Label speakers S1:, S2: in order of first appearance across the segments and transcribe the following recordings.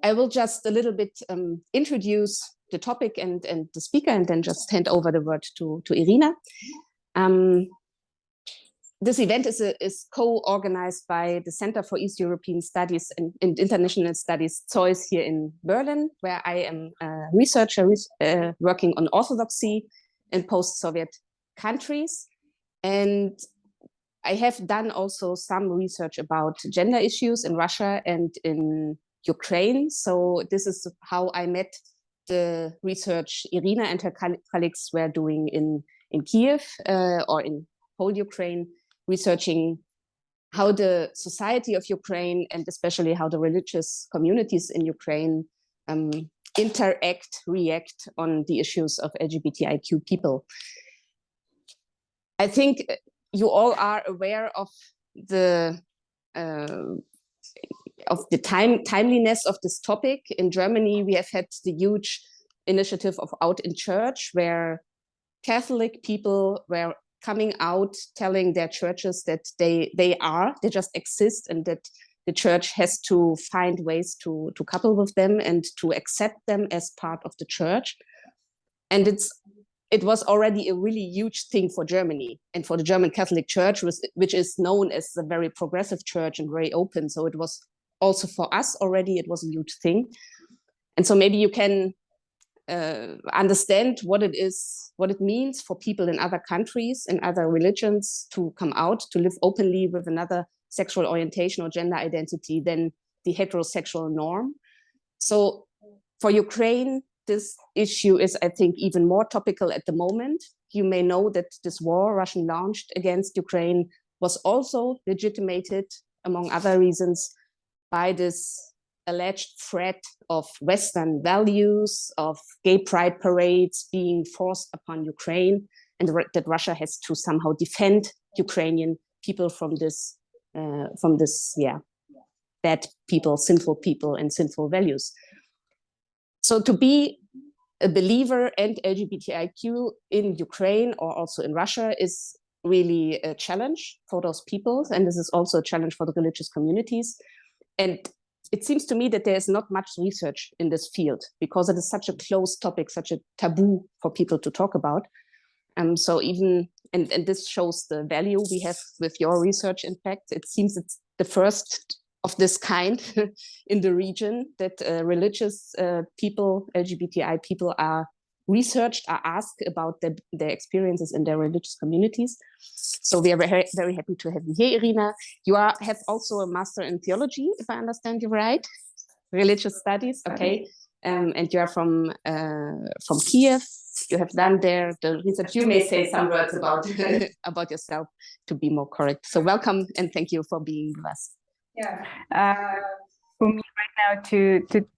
S1: I will just a little bit introduce the topic and the speaker, and then just hand over the word to Irina. This event is co-organized by the Center for East European Studies and International Studies, ZEUS, here in Berlin, where I am a researcher working on orthodoxy in post-Soviet countries. And I have done also some research about gender issues in Russia and in Ukraine. So this is how I met the research Irina and her colleagues were doing in Kiev or in whole Ukraine, researching how the society of Ukraine and especially how the religious communities in Ukraine react on the issues of LGBTIQ people. I think you all are aware of the timeliness of this topic. In Germany, we have had the huge initiative of Out in Church, where Catholic people were coming out, telling their churches that they just exist, and that the church has to find ways to couple with them and to accept them as part of the church. And it was already a really huge thing for Germany and for the German Catholic Church, which is known as a very progressive church and very open. So it was also for us already, it was a huge thing. And so maybe you can understand what it means for people in other countries and other religions to come out, to live openly with another sexual orientation or gender identity than the heterosexual norm. So for Ukraine, this issue is, I think, even more topical at the moment. You may know that this war Russia launched against Ukraine was also legitimated, among other reasons, by this alleged threat of Western values, of gay pride parades being forced upon Ukraine, and that Russia has to somehow defend Ukrainian people from this, bad people, and sinful values. So to be a believer and LGBTIQ in Ukraine or also in Russia is really a challenge for those people, and this is also a challenge for the religious communities. And it seems to me that there's not much research in this field because it is such a closed topic, such a taboo for people to talk about. So even, and this shows the value we have with your research. In fact, it seems it's the first of this kind in the region that religious people, LGBTI people are researched, are asked about their experiences in their religious communities. So we are very, very happy to have you here, Irina. You have also a master in theology, if I understand you right, religious studies, okay. And you are from Kiev. You have done there the research. You may say some words about about yourself to be more correct. So welcome and thank you for being with us.
S2: Yeah, for me right now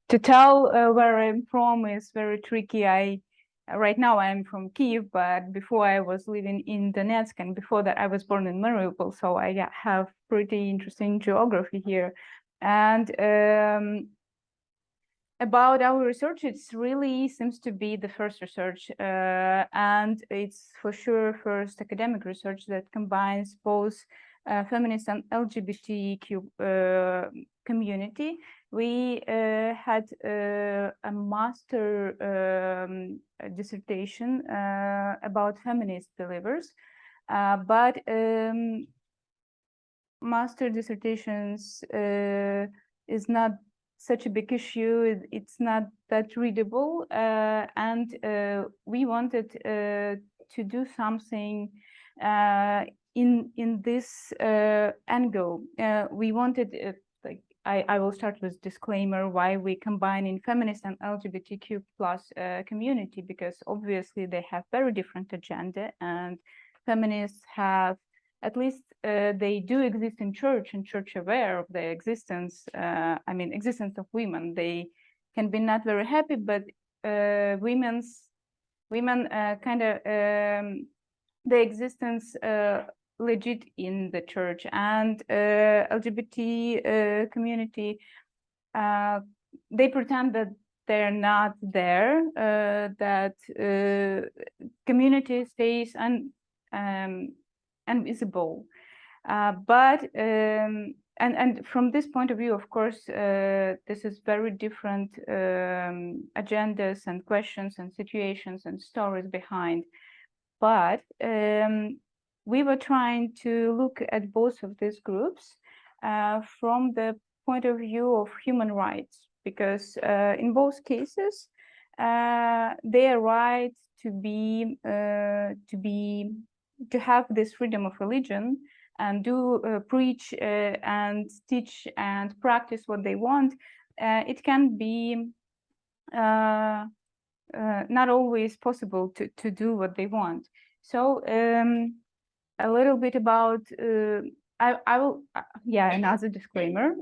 S2: to tell where I'm from is very tricky. Right now I'm from Kiev, but before I was living in Donetsk, and before that I was born in Mariupol, so I have pretty interesting geography here. And about our research, it really seems to be the first research, and it's for sure first academic research that combines both feminist and LGBTQ community. We had a master dissertation about feminist believers, but master dissertations is not such a big issue. It's not that readable, and we wanted to do something in this angle. We wanted, like, I will start with disclaimer why we combine in feminist and LGBTQ plus community, because obviously they have very different agenda, and feminists have, at least they do exist in church and church aware of their existence. I mean, existence of women. They can be not very happy, but women kind of the existence legit in the church, and LGBT community, they pretend that they're not there, that community stays invisible. But and from this point of view, of course, this is very different agendas and questions and situations and stories behind. But we were trying to look at both of these groups from the point of view of human rights, because in both cases, their right to have this freedom of religion and preach and teach and practice what they want, it can be not always possible to do what they want. So a little bit about I will another disclaimer.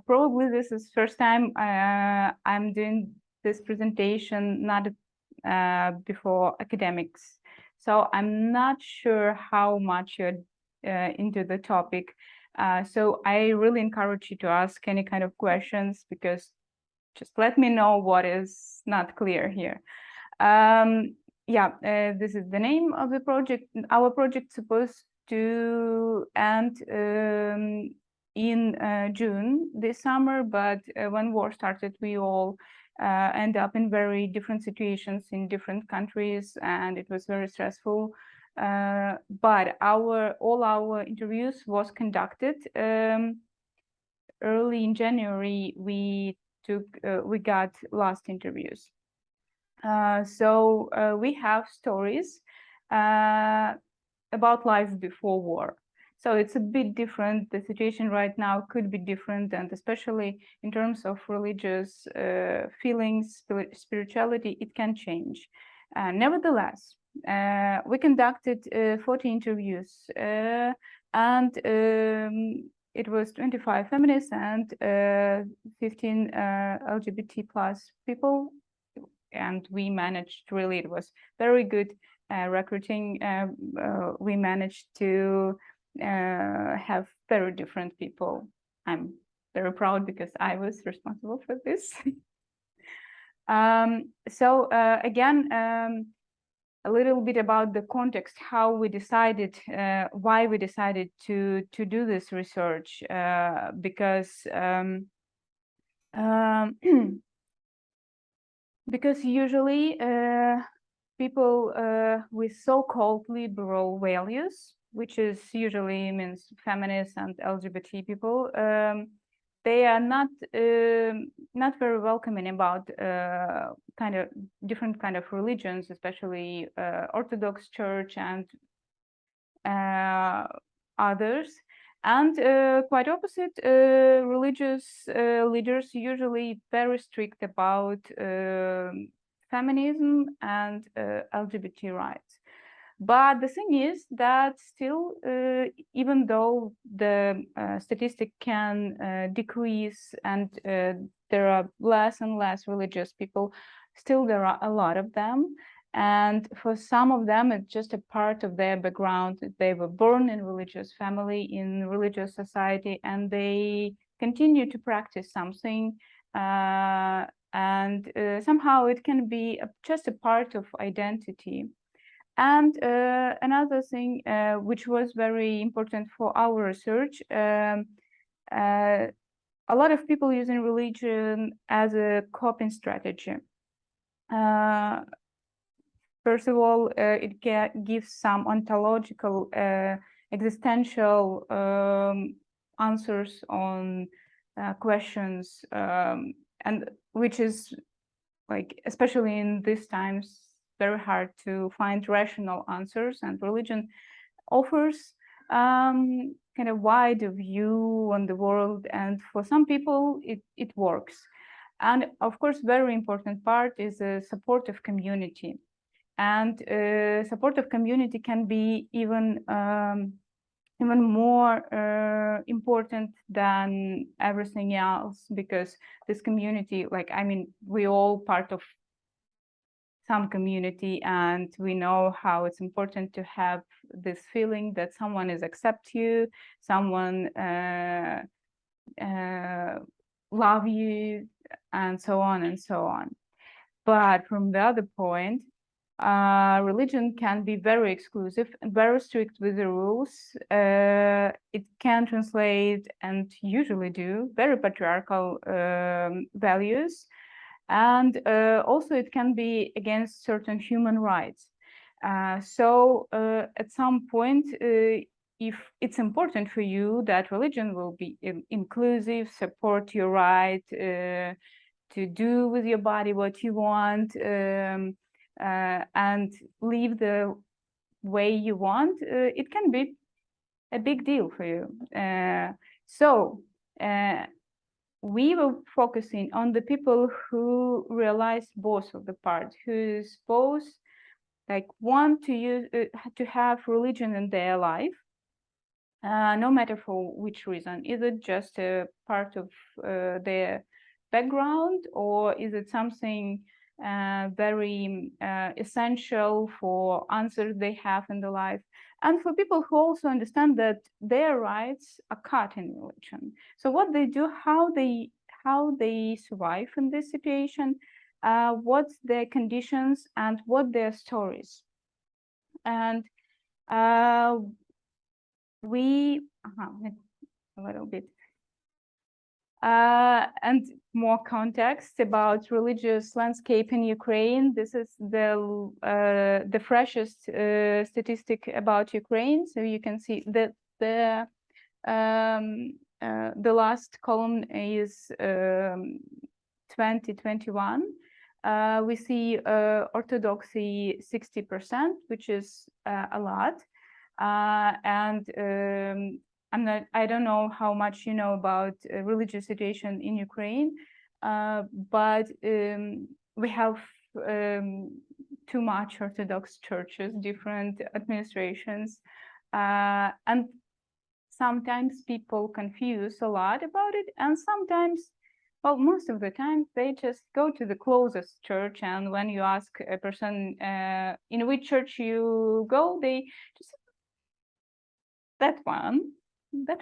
S2: Probably this is first time I'm doing this presentation, not before academics, so I'm not sure how much you're into the topic, so I really encourage you to ask any kind of questions, because just let me know what is not clear here. This is the name of the project. Our project is supposed to end in June this summer, but when war started, we all end up in very different situations in different countries, and it was very stressful. But all our interviews was conducted early in January. We got last interviews. So we have stories about life before war. So it's a bit different. The situation right now could be different, and especially in terms of religious feelings, spirituality, it can change. Nevertheless, we conducted 40 interviews, and it was 25 feminists and 15 LGBT plus people, and we managed, really, it was very good recruiting. We managed to have very different people. I'm very proud because I was responsible for this. Again, a little bit about the context, how we decided, why we decided to do this research, because because usually people with so-called liberal values, which is usually means feminists and LGBT people, they are not very welcoming about different kind of religions, especially Orthodox Church and others. And quite opposite, religious leaders usually very strict about feminism and LGBT rights. But the thing is that still, even though the statistic can decrease and there are less and less religious people, still there are a lot of them. And for some of them, it's just a part of their background. They were born in religious family, in religious society, and they continue to practice something. And somehow it can be just a part of identity. And another thing which was very important for our research, a lot of people using religion as a coping strategy. First of all, it gives some ontological, existential answers on questions, and which is, like, especially in these times, very hard to find rational answers, and religion offers kind of wide view on the world, and for some people it works. And of course, very important part is a supportive community, and supportive community can be even more important than everything else, because this community, like, I mean, we all part of some community, and we know how it's important to have this feeling that someone is accept you, someone love you, and so on and so on. But from the other point, Religion can be very exclusive and very strict with the rules. It can translate, and usually do, very patriarchal values. And also it can be against certain human rights. So at some point, if it's important for you that religion will be inclusive, support your right to do with your body what you want, and live the way you want, it can be a big deal for you. So we were focusing on the people who realize both of the parts, who's both like want to use to have religion in their life, no matter for which reason. Is it just a part of their background, or is it something very essential for answers they have in the life? And for people who also understand that their rights are cut in religion. So what they do, how they survive in this situation, what's their conditions, and what their stories. And we a little bit and more context about religious landscape in Ukraine. This is the freshest statistic about Ukraine. So you can see that the last column is 2021. We see Orthodoxy 60%, which is a lot. And I don't know how much you know about religious situation in Ukraine, but we have too much Orthodox churches, different administrations, and sometimes people confuse a lot about it, and sometimes, well, most of the time, they just go to the closest church, and when you ask a person in which church you go, they just, that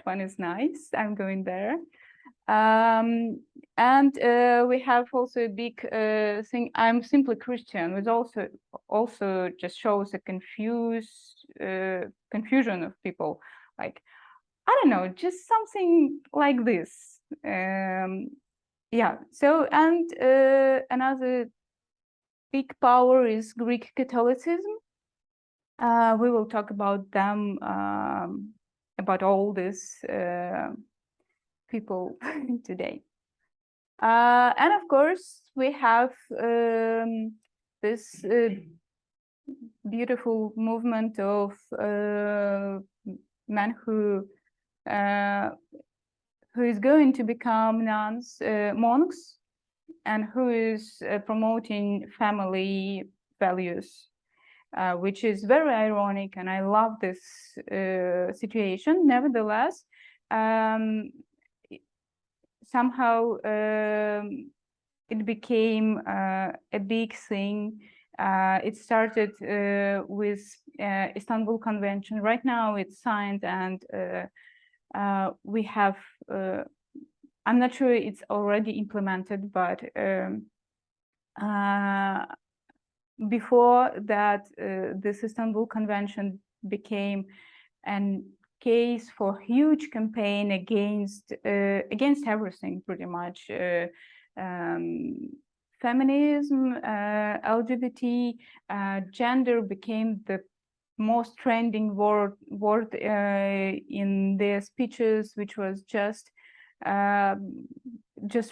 S2: one is nice, I'm going there. And we have also a big thing, I'm simply Christian, which also just shows a confusion of people, like, I don't know, just something like this. Yeah, so, and another big power is Greek Catholicism. We will talk about them, about all these people today. And of course, we have this beautiful movement of men who is going to become nuns, monks, and who is promoting family values. Which is very ironic, and I love this situation. Nevertheless, somehow it became a big thing. It started with Istanbul Convention. Right now it's signed, and we have, I'm not sure it's already implemented, but before that, this Istanbul Convention became a case for huge campaign against everything, pretty much. Feminism, LGBT, gender became the most trending word in their speeches, which was just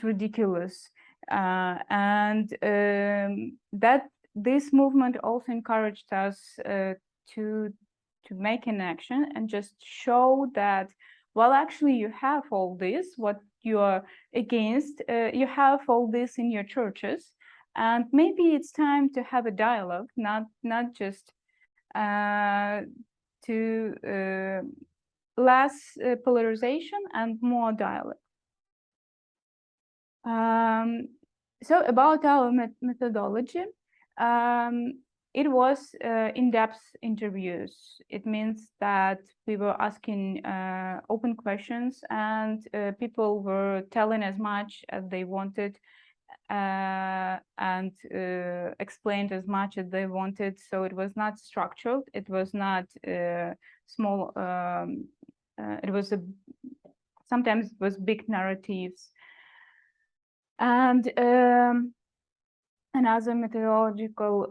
S2: ridiculous. And that this movement also encouraged us to make an action and just show that, well, actually you have all this, what you are against, you have all this in your churches, and maybe it's time to have a dialogue, not just to less polarization and more dialogue. So about our methodology, it was in-depth interviews. It means that we were asking open questions, and people were telling as much as they wanted. and explained as much as they wanted. So it was not structured. It was not small. It was sometimes it was big narratives. And another methodological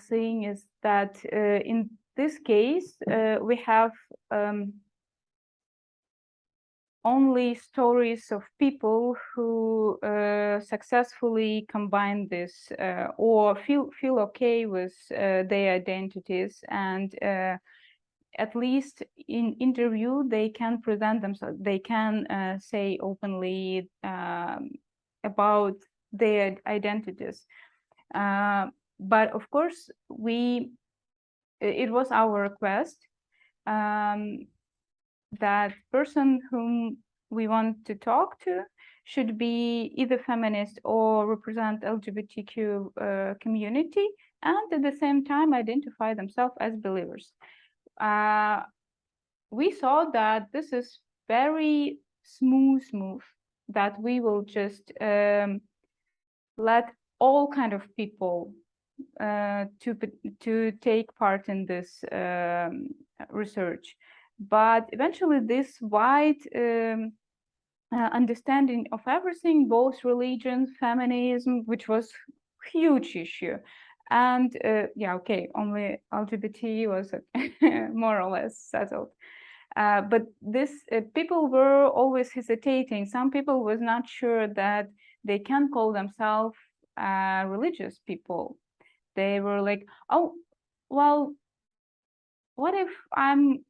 S2: thing is that in this case, we have only stories of people who successfully combine this or feel okay with their identities, and at least in interview they can present themselves, they can say openly about their identities. But of course, it was our request that person whom we want to talk to should be either feminist or represent LGBTQ community, and at the same time identify themselves as believers. We saw that this is very smooth move, that we will just let all kind of people to take part in this research. But eventually this wide understanding of everything, both religion, feminism, which was huge issue, and yeah, okay, only LGBT was more or less settled. But this people were always hesitating. Some people was not sure that they can call themselves religious people. They were like, oh, well, what if I'm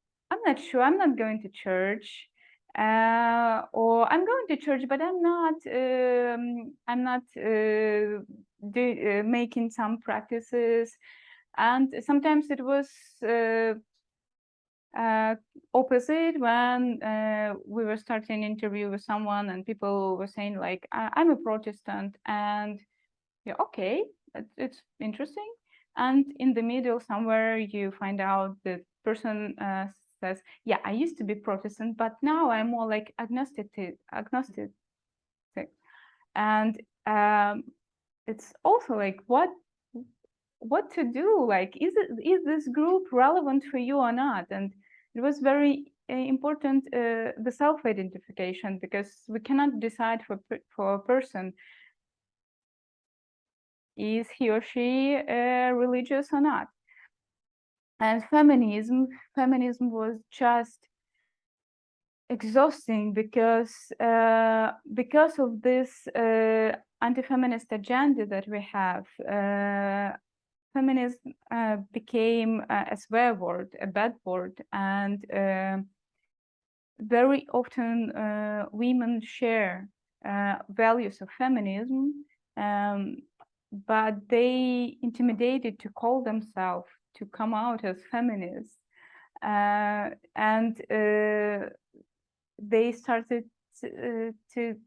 S2: not sure, I'm not going to church, or I'm going to church, but I'm not making some practices. And sometimes it was opposite when we were starting an interview with someone and people were saying like, I'm a Protestant, and yeah, okay, it's interesting. And in the middle somewhere you find out the person says, yeah, I used to be Protestant, but now I'm more like agnostic. And it's also like, what to do? Like, is this group relevant for you or not? And it was very important, the self-identification, because we cannot decide for a person, is he or she religious or not. And feminism was just exhausting because of this anti-feminist agenda that we have. Feminism became a swear word, a bad word, and very often women share values of feminism, but they intimidated to call themselves, to come out as feminists, and they started to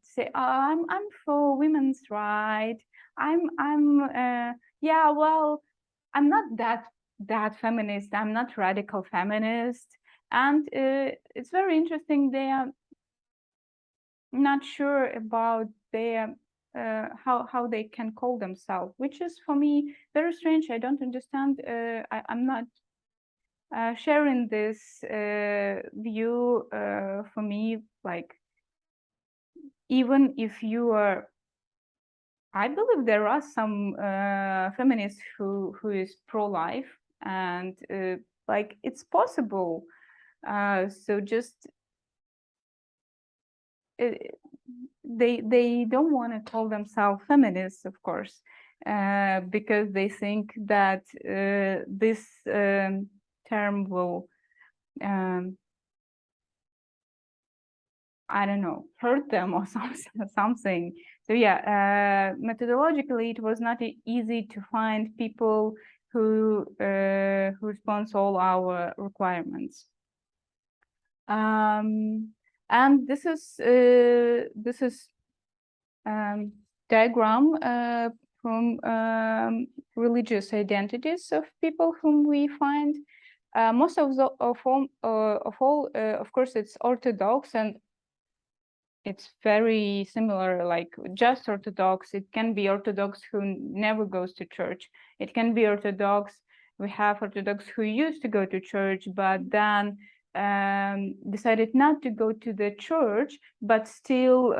S2: say, oh, I'm for women's rights. Yeah, well, I'm not that feminist. I'm not radical feminist. And it's very interesting. They are not sure about their how they can call themselves, which is for me very strange. I don't understand. I'm not sharing this view. For me, like, even if you are, I believe there are some feminists who is pro-life, and like, it's possible. So just they don't want to call themselves feminists, of course, because they think that this term will I don't know, hurt them or something. So yeah, methodologically, it was not easy to find people who respond to all our requirements. And this is diagram from religious identities of people whom we find. Most of all, of course, it's Orthodox, and it's very similar, like just Orthodox. It can be Orthodox who never goes to church. It can be Orthodox. We have Orthodox who used to go to church, but then decided not to go to the church, but still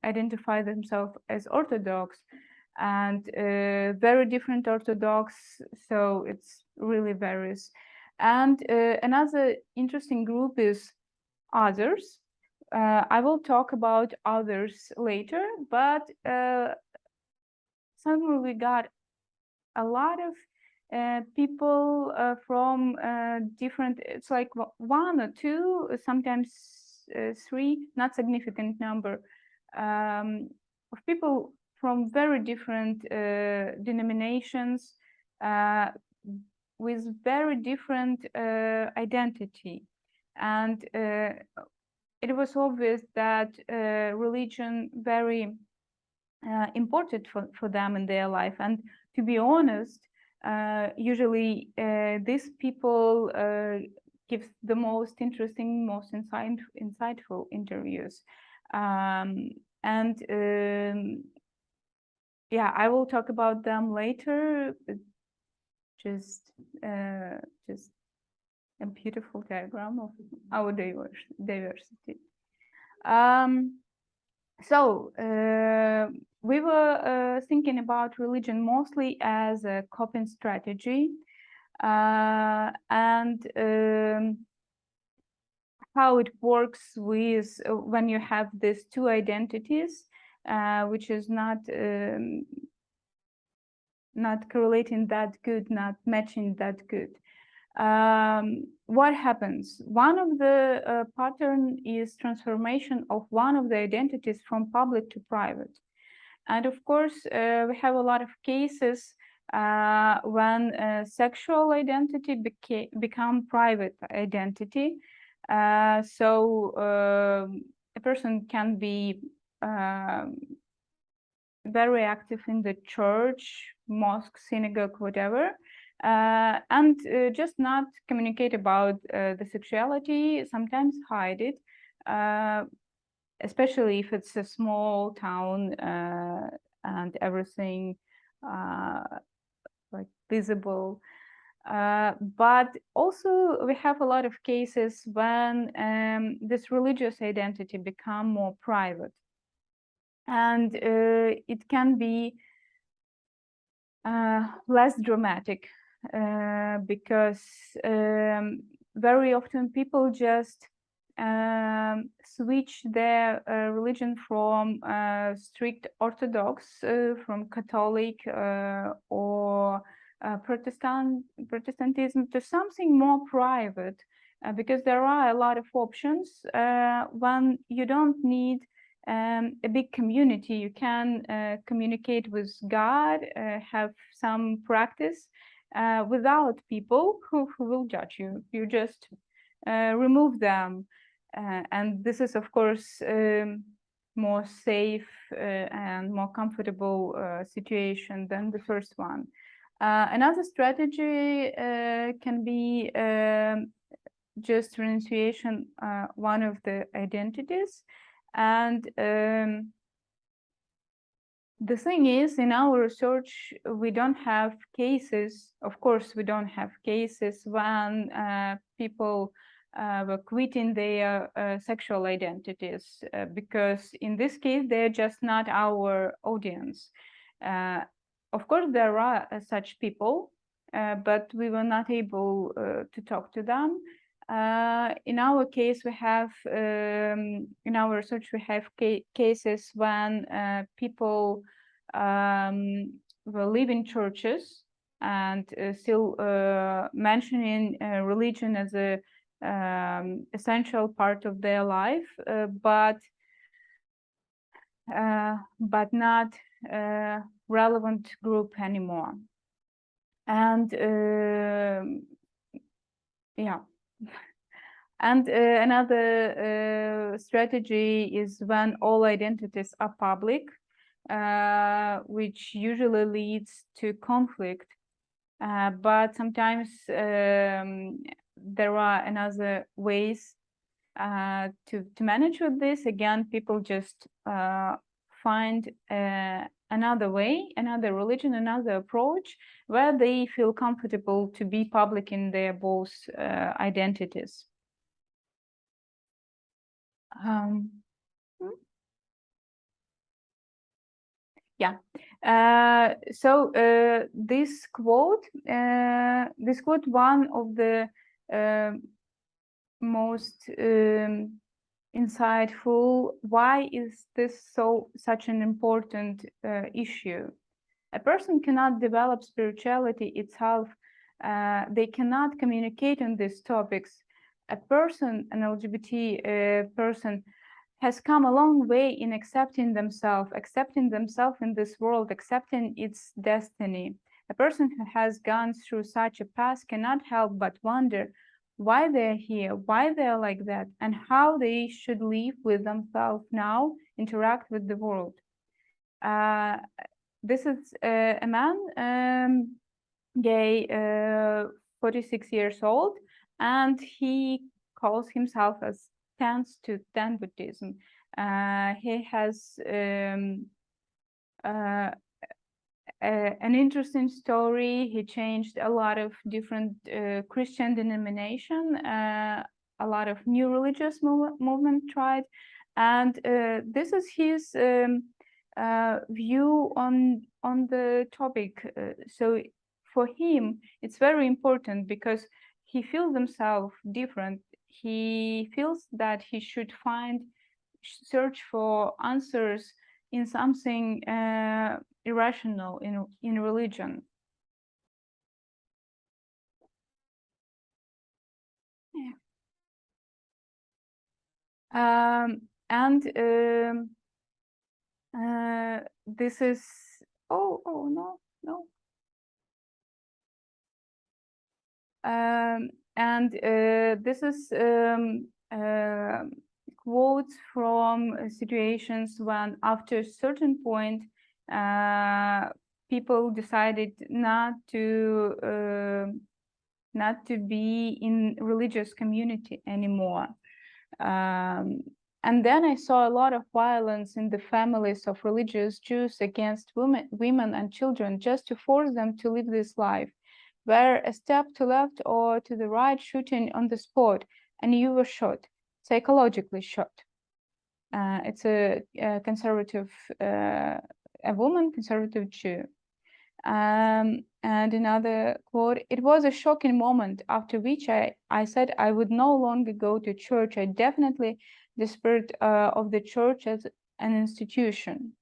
S2: identify themselves as Orthodox, and very different Orthodox. So it's really varies. And another interesting group is others. I will talk about others later, but suddenly we got a lot of people from different, it's like one or two, sometimes three, not significant number of people from very different denominations with very different identity. And it was obvious that religion very important for them in their life. And to be honest, usually these people give the most interesting, most insightful interviews. Yeah, I will talk about them later. Just a beautiful diagram of our diversity. So we were thinking about religion mostly as a coping strategy, and how it works with when you have these two identities, which is not correlating that good, not matching that good. What happens? One of the pattern is transformation of one of the identities from public to private. And of course, we have a lot of cases when sexual identity become private identity. So a person can be very active in the church, mosque, synagogue, whatever, and just not communicate about the sexuality, sometimes hide it, especially if it's a small town and everything like visible. But also we have a lot of cases when this religious identity become more private. And it can be less dramatic because very often people just switch their religion from strict Orthodox, from Catholic or Protestantism to something more private, because there are a lot of options when you don't need a big community. You can communicate with God, have some practice without people who will judge you. You just remove them. And this is, of course, more safe and more comfortable situation than the first one. Another strategy can be just renunciation one of the identities. And the thing is, in our research, we don't have cases, of course, we don't have cases when people were quitting their sexual identities, because in this case, they're just not our audience. Of course, there are such people, but we were not able to talk to them. In our case, we have, in our research, we have cases when people will live in churches and still mentioning religion as a essential part of their life, but not relevant group anymore. And yeah. And another strategy is when all identities are public, which usually leads to conflict. But sometimes there are another ways to manage with this, again, people just find another way, another religion, another approach where they feel comfortable to be public in their both identities. Yeah. So this quote, one of the most insightful. Why is this such an important issue? A person cannot develop spirituality itself. They cannot communicate on these topics. A person, an LGBT person, has come a long way in accepting themselves in this world, accepting its destiny. A person who has gone through such a path cannot help but wonder why they're here, why they're like that, and how they should live with themselves now, interact with the world. This is a man, gay, 46 years old, and he calls himself as stands to stand Buddhism. He has an interesting story. He changed a lot of different Christian denomination, a lot of new religious movement tried, and this is his view on the topic. So for him, it's very important because he feels himself different. He feels that he should search for answers in something irrational in religion. Yeah. This is no. This is quotes from situations when, after a certain point, people decided not to be in religious community anymore. And then I saw a lot of violence in the families of religious Jews against women and children, just to force them to live this life, where a step to left or to the right, shooting on the spot, and you were shot, psychologically shot. It's a conservative, a woman, conservative Jew. And another quote, "It was a shocking moment, after which I said I would no longer go to church. I definitely despaired of the church as an institution."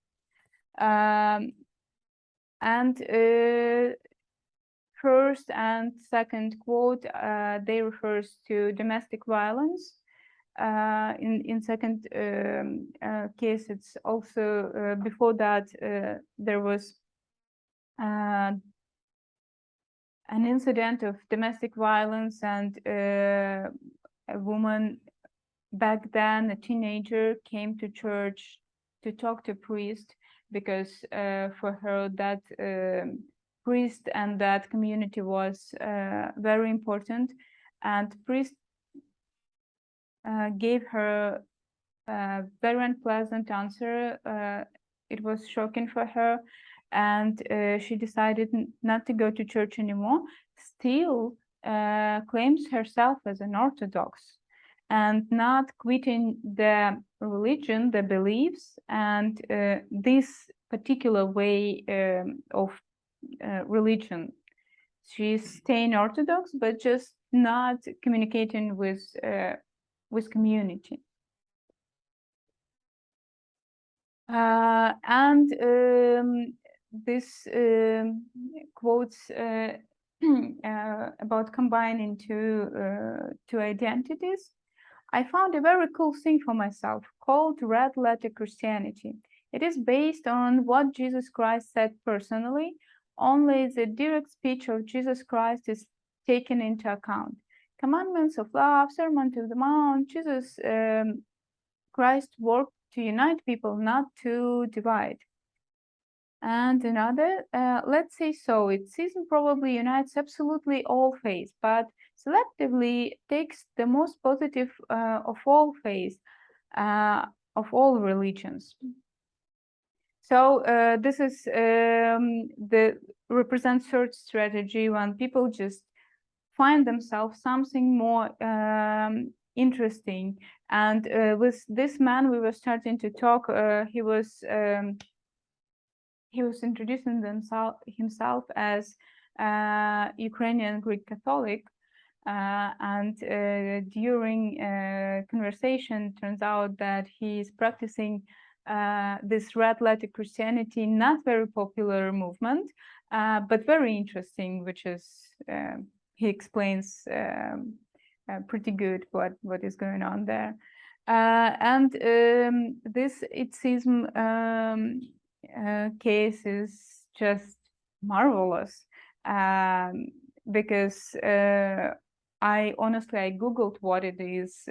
S2: First and second quote, they refers to domestic violence. In second case, it's also before that there was an incident of domestic violence, and a woman back then, a teenager, came to church to talk to a priest because for her that priest and that community was very important, and priest gave her a very unpleasant answer. It was shocking for her, and she decided not to go to church anymore. Still claims herself as an Orthodox, and not quitting the religion, the beliefs, and this particular way of religion. She's staying Orthodox, but just not communicating with community. This quotes about combining two identities. I found a very cool thing for myself called red letter Christianity. It is based on what Jesus Christ said personally. Only the direct speech of Jesus Christ is taken into account. Commandments of love, Sermon to the Mount, Jesus Christ worked to unite people, not to divide. And another, let's say so, schism probably unites absolutely all faiths, but selectively takes the most positive of all faiths, of all religions. So this is the represents search strategy when people just find themselves something more interesting. And with this man, we were starting to talk. He was introducing himself as Ukrainian Greek Catholic, and during conversation, turns out that he is practicing this red letter Christianity, not very popular movement, but very interesting, which is he explains pretty good what is going on there. And this schism case is just marvelous, because I honestly Googled what it is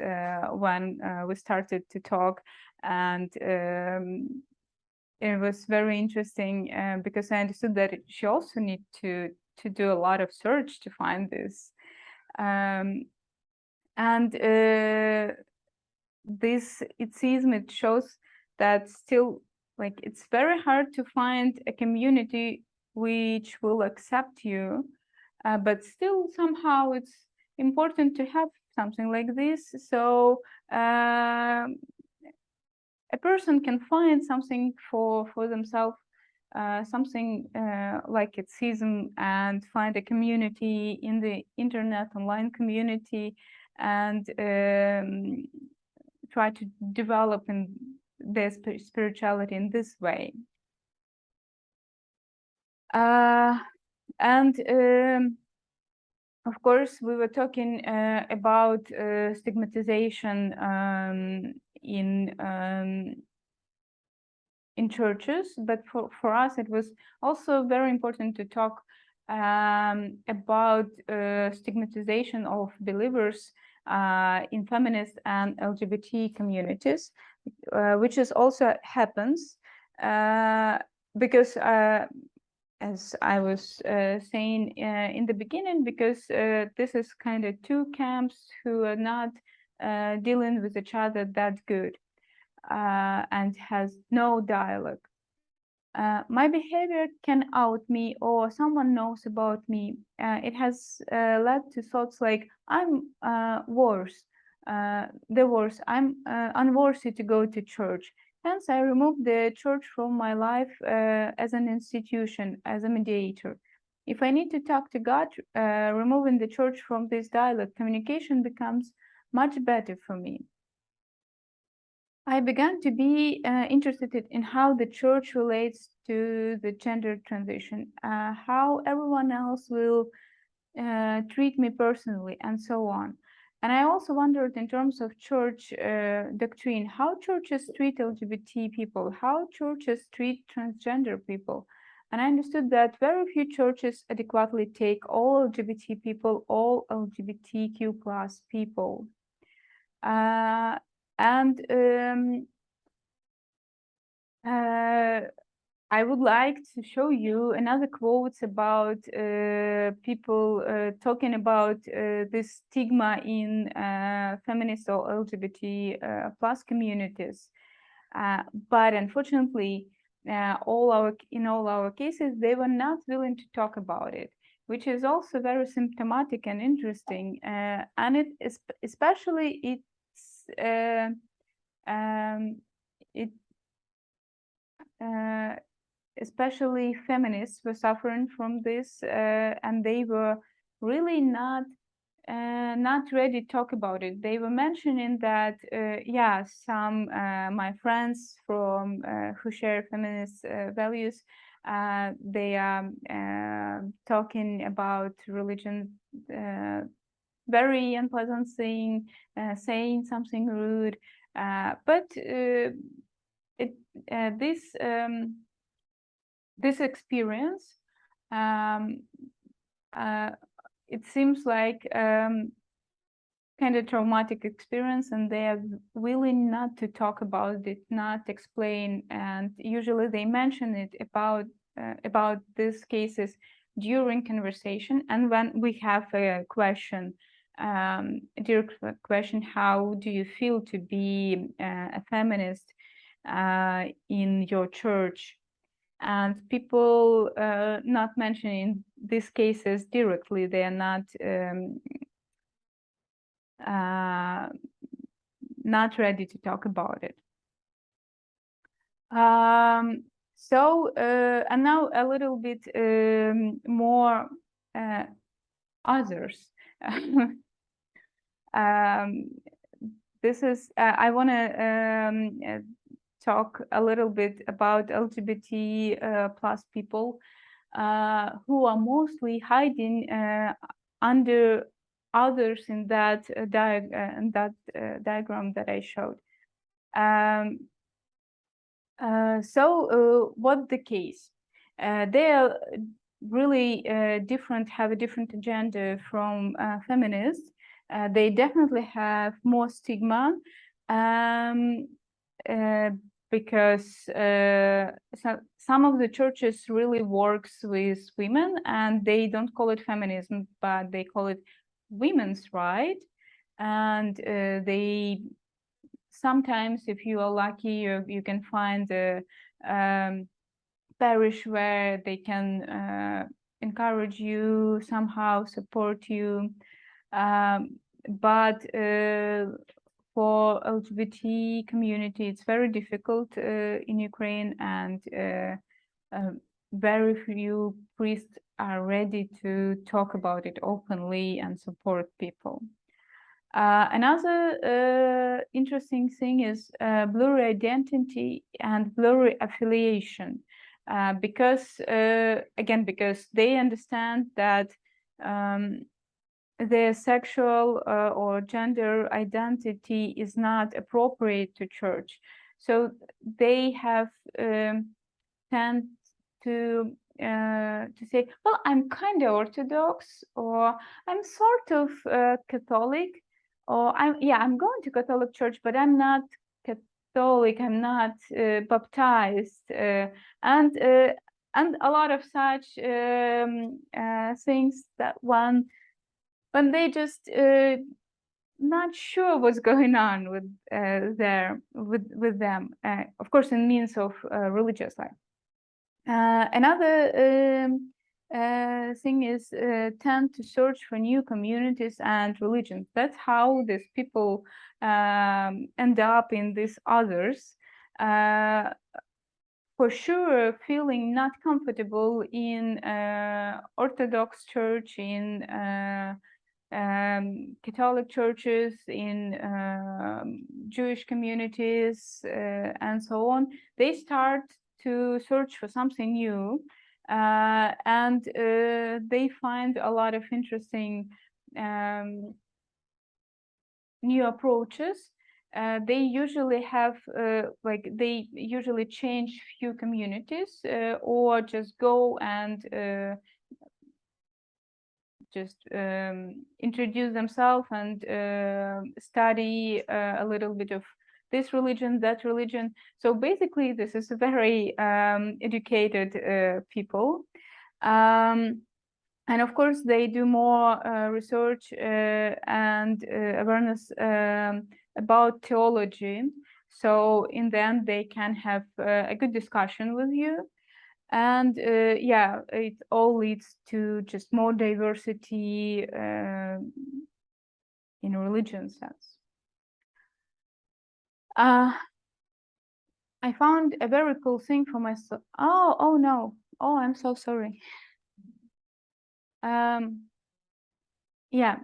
S2: when we started to talk, and it was very interesting because I understood that she also need to do a lot of search to find this, and this it shows that still, like, it's very hard to find a community which will accept you, but still somehow it's important to have something like this, so a person can find something for themselves, something like a schism, and find a community in the internet, online community, and try to develop in their spirituality in this way. And of course, we were talking about stigmatization in churches, but for us, it was also very important to talk about stigmatization of believers in feminist and LGBT communities, which is also happens because as I was saying in the beginning, because this is kind of two camps who are not dealing with each other that good, and has no dialogue. My behavior can out me, or someone knows about me. It has led to thoughts like I'm worse, I'm unworthy to go to church. Hence, I removed the church from my life as an institution, as a mediator. If I need to talk to God, removing the church from this dialogue, communication becomes much better for me. I began to be interested in how the church relates to the gender transition, how everyone else will treat me personally, and so on. And I also wondered in terms of church doctrine, how churches treat LGBT people, how churches treat transgender people. And I understood that very few churches adequately take all LGBT people, all LGBTQ plus people. I would like to show you another quotes about people talking about this stigma in feminist or LGBT plus communities. But unfortunately, in all our cases, they were not willing to talk about it, which is also very symptomatic and interesting. And it is especially especially feminists were suffering from this, and they were really not ready to talk about it. They were mentioning that, yeah, some my friends from who share feminist values, they are talking about religion, very unpleasant thing, saying something rude, but this experience, it seems like kind of traumatic experience, and they are willing not to talk about it, not explain, and usually they mention it about about these cases during conversation, and when we have a question, direct question, how do you feel to be a feminist in your church? And people not mentioning these cases directly, they are not ready to talk about it. So and now a little bit more others. This is I want to talk a little bit about LGBT plus people who are mostly hiding under others in that diagram that I showed. So what's the case? They are really different, have a different agenda from feminists. They definitely have more stigma because some of the churches really works with women, and they don't call it feminism, but they call it women's right. And they sometimes, if you are lucky, you can find a parish where they can encourage you, somehow support you. But for LGBT community, it's very difficult in Ukraine, and very few priests are ready to talk about it openly and support people. Another interesting thing is blurry identity and blurry affiliation, because again, because they understand that their sexual or gender identity is not appropriate to church. So they have tend to say, well, I'm kind of Orthodox, or I'm sort of Catholic, or I'm going to Catholic church, but I'm not Catholic, I'm not baptized, and a lot of such things that when they just not sure what's going on with with them, of course, in means of religious life. Another thing is tend to search for new communities and religions. That's how these people end up in these others. For sure, feeling not comfortable in Orthodox church, in Catholic churches, in Jewish communities, and so on. They start to search for something new, and they find a lot of interesting new approaches. They usually have they usually change few communities, or just go and just introduce themselves and study a little bit of this religion, that religion. So basically, this is a very educated people. And of course, they do more research and awareness about theology. So in the end, they can have a good discussion with you. And yeah, it all leads to just more diversity in a religion sense. I found a very cool thing for myself. Oh no. Oh, I'm so sorry. Yeah.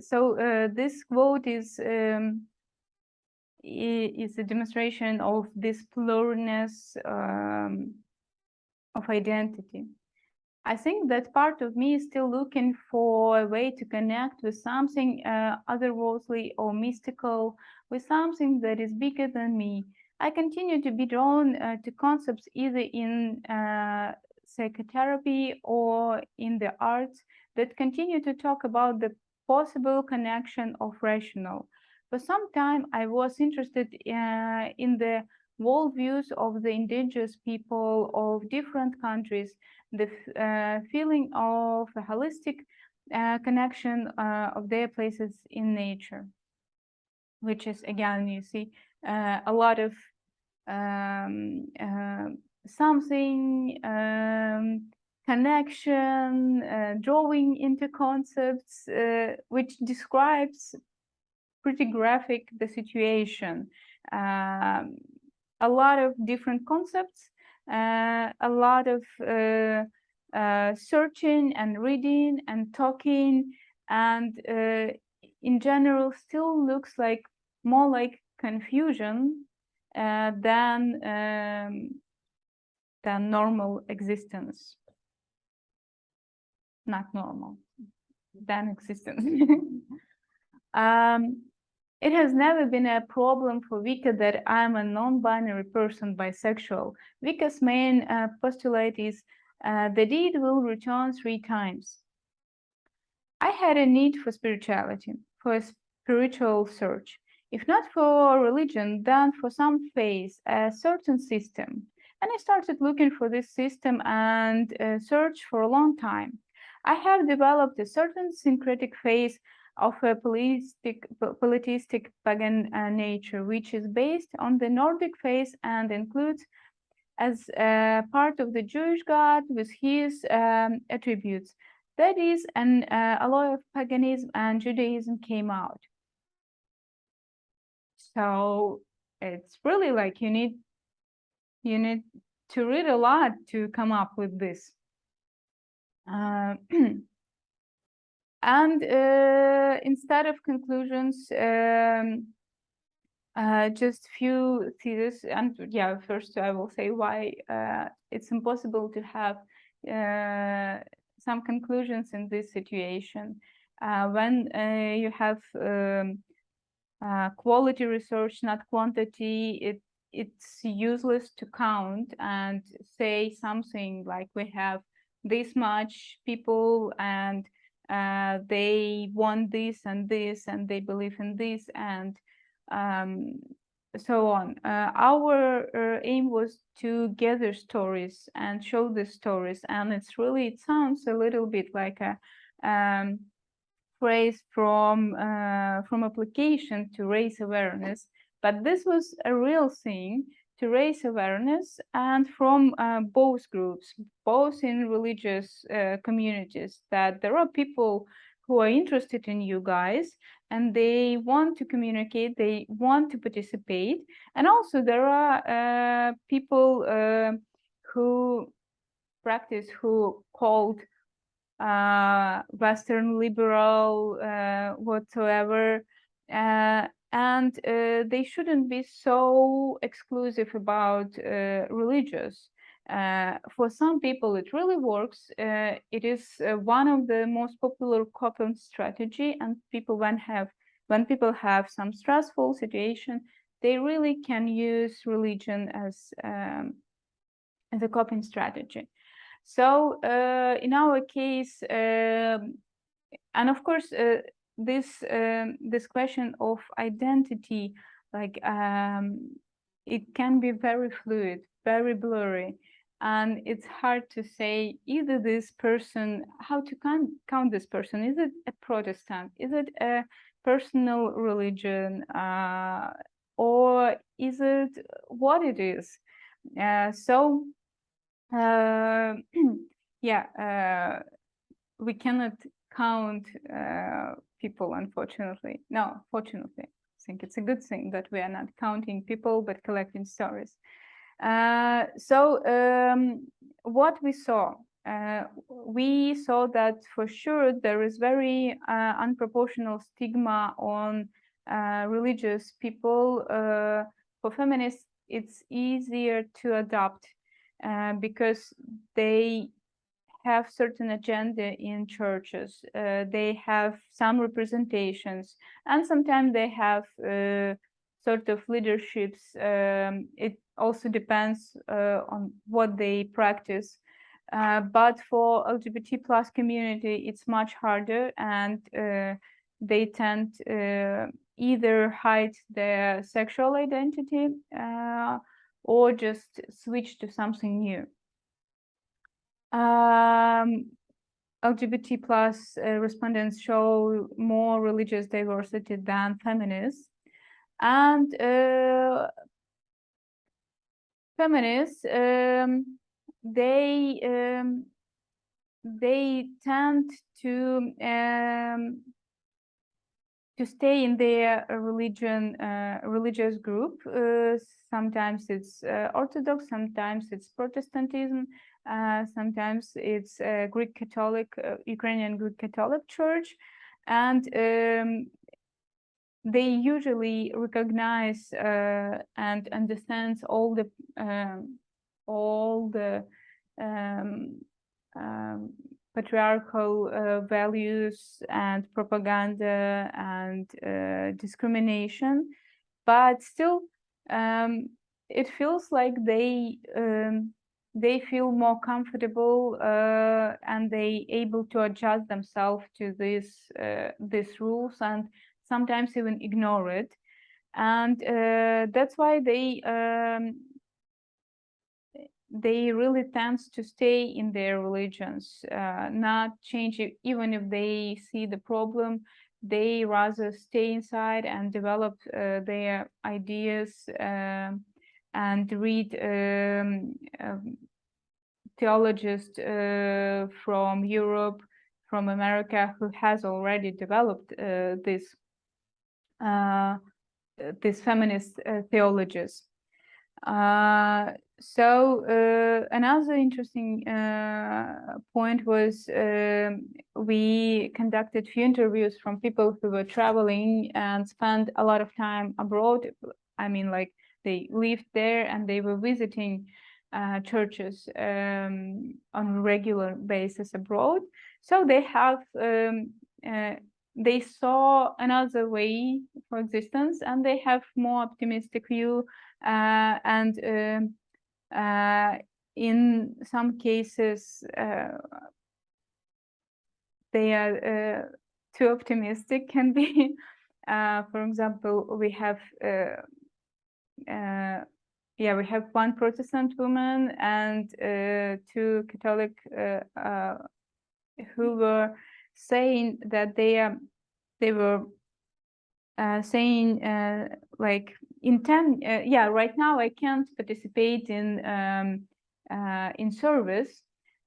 S2: So this quote is a demonstration of this pluralness of identity. I think that part of me is still looking for a way to connect with something otherworldly or mystical, with something that is bigger than me. I continue to be drawn to concepts either in psychotherapy or in the arts that continue to talk about the possible connection of rational. For some time, I was interested in the worldviews of the indigenous people of different countries, the feeling of a holistic connection of their places in nature, which is, again, you see a lot of something, connection, drawing into concepts, which describes pretty graphic the situation. A lot of different concepts, a lot of searching and reading and talking, and in general still looks like more like confusion than normal existence. Not normal, than existence. It has never been a problem for Vika that I'm a non-binary person, bisexual. Vika's main postulate is the deed will return 3 times. I had a need for spirituality, for a spiritual search. If not for religion, then for some faith, a certain system. And I started looking for this system and searched for a long time. I have developed a certain syncretic faith of a polytheistic pagan nature, which is based on the Nordic faith and includes as part of the Jewish God with his attributes. That is, an alloy of paganism and Judaism came out. So it's really like you need to read a lot to come up with this. And instead of conclusions, just few theories. And yeah, first I will say why it's impossible to have some conclusions in this situation. When you have quality research, not quantity, it's useless to count and say something like we have this much people and they want this and this and they believe in this and so on. Our aim was to gather stories and show the stories, and it sounds a little bit like a phrase from application to raise awareness, but this was a real thing to raise awareness, and from both groups, both in religious communities, that there are people who are interested in you guys and they want to communicate, they want to participate, and also there are people who practice, who called Western liberal whatsoever, and they shouldn't be so exclusive about religious. For some people it really works. It is one of the most popular coping strategy, and people when people have some stressful situation, they really can use religion as a coping strategy. So in our case, and of course, this question of identity, like it can be very fluid, very blurry, and it's hard to say either this person, how to count this person. Is it a Protestant? Is it a personal religion? Or is it what it is? So yeah, we cannot count people, unfortunately. No, fortunately, I think it's a good thing that we are not counting people but collecting stories. So what we saw that for sure there is very unproportional stigma on religious people. For feminists, it's easier to adopt because they have certain agenda in churches. They have some representations, and sometimes they have sort of leaderships. It also depends on what they practice. But for LGBT plus community, it's much harder, and they tend either hide their sexual identity or just switch to something new. LGBT plus respondents show more religious diversity than feminists, and feminists they tend to stay in their religious group. Sometimes it's Orthodox, sometimes it's Protestantism, sometimes it's Greek Catholic, Ukrainian Greek Catholic Church, and they usually recognize and understands all the patriarchal values and propaganda and discrimination, but still it feels like they feel more comfortable and they able to adjust themselves to these rules and sometimes even ignore it, and that's why they really tend to stay in their religions, not change it. Even if they see the problem, they rather stay inside and develop their ideas and read theologians from Europe, from America, who has already developed these feminist theologies. So another interesting point was we conducted few interviews from people who were traveling and spent a lot of time abroad. I mean, like they lived there and they were visiting churches on a regular basis abroad. So they have they saw another way for existence, and they have more optimistic view, and in some cases they are too optimistic, can be. For example, we have we have one Protestant woman and two Catholic who were saying that they were saying like in 10 right now I can't participate in service,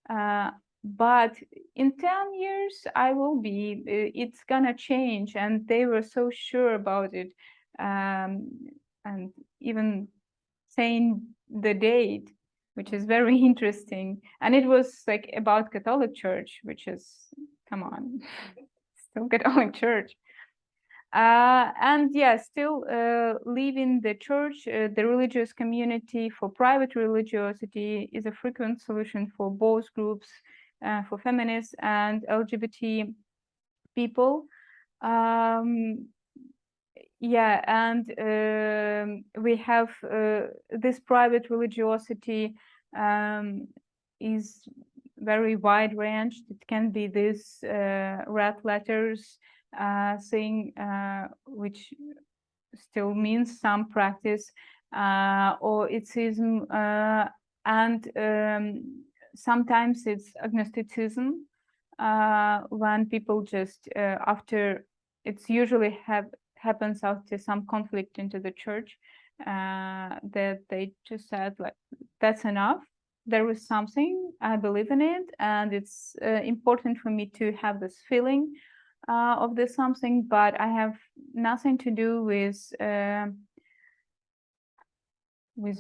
S2: but in 10 years I will be. It's gonna change, and they were so sure about it, and even saying the date, which is very interesting. And it was like about Catholic Church, which is, come on, still Catholic Church. And yeah, still leaving the church, the religious community for private religiosity is a frequent solution for both groups, for feminists and LGBT people. Yeah, and we have this private religiosity is very wide range. It can be this red letters thing, which still means some practice, or atheism, and sometimes it's agnosticism, when people just after, it's usually happens after some conflict into the church, that they just said like, that's enough. There is something, I believe in it, and it's important for me to have this feeling of this something, but I have nothing to do with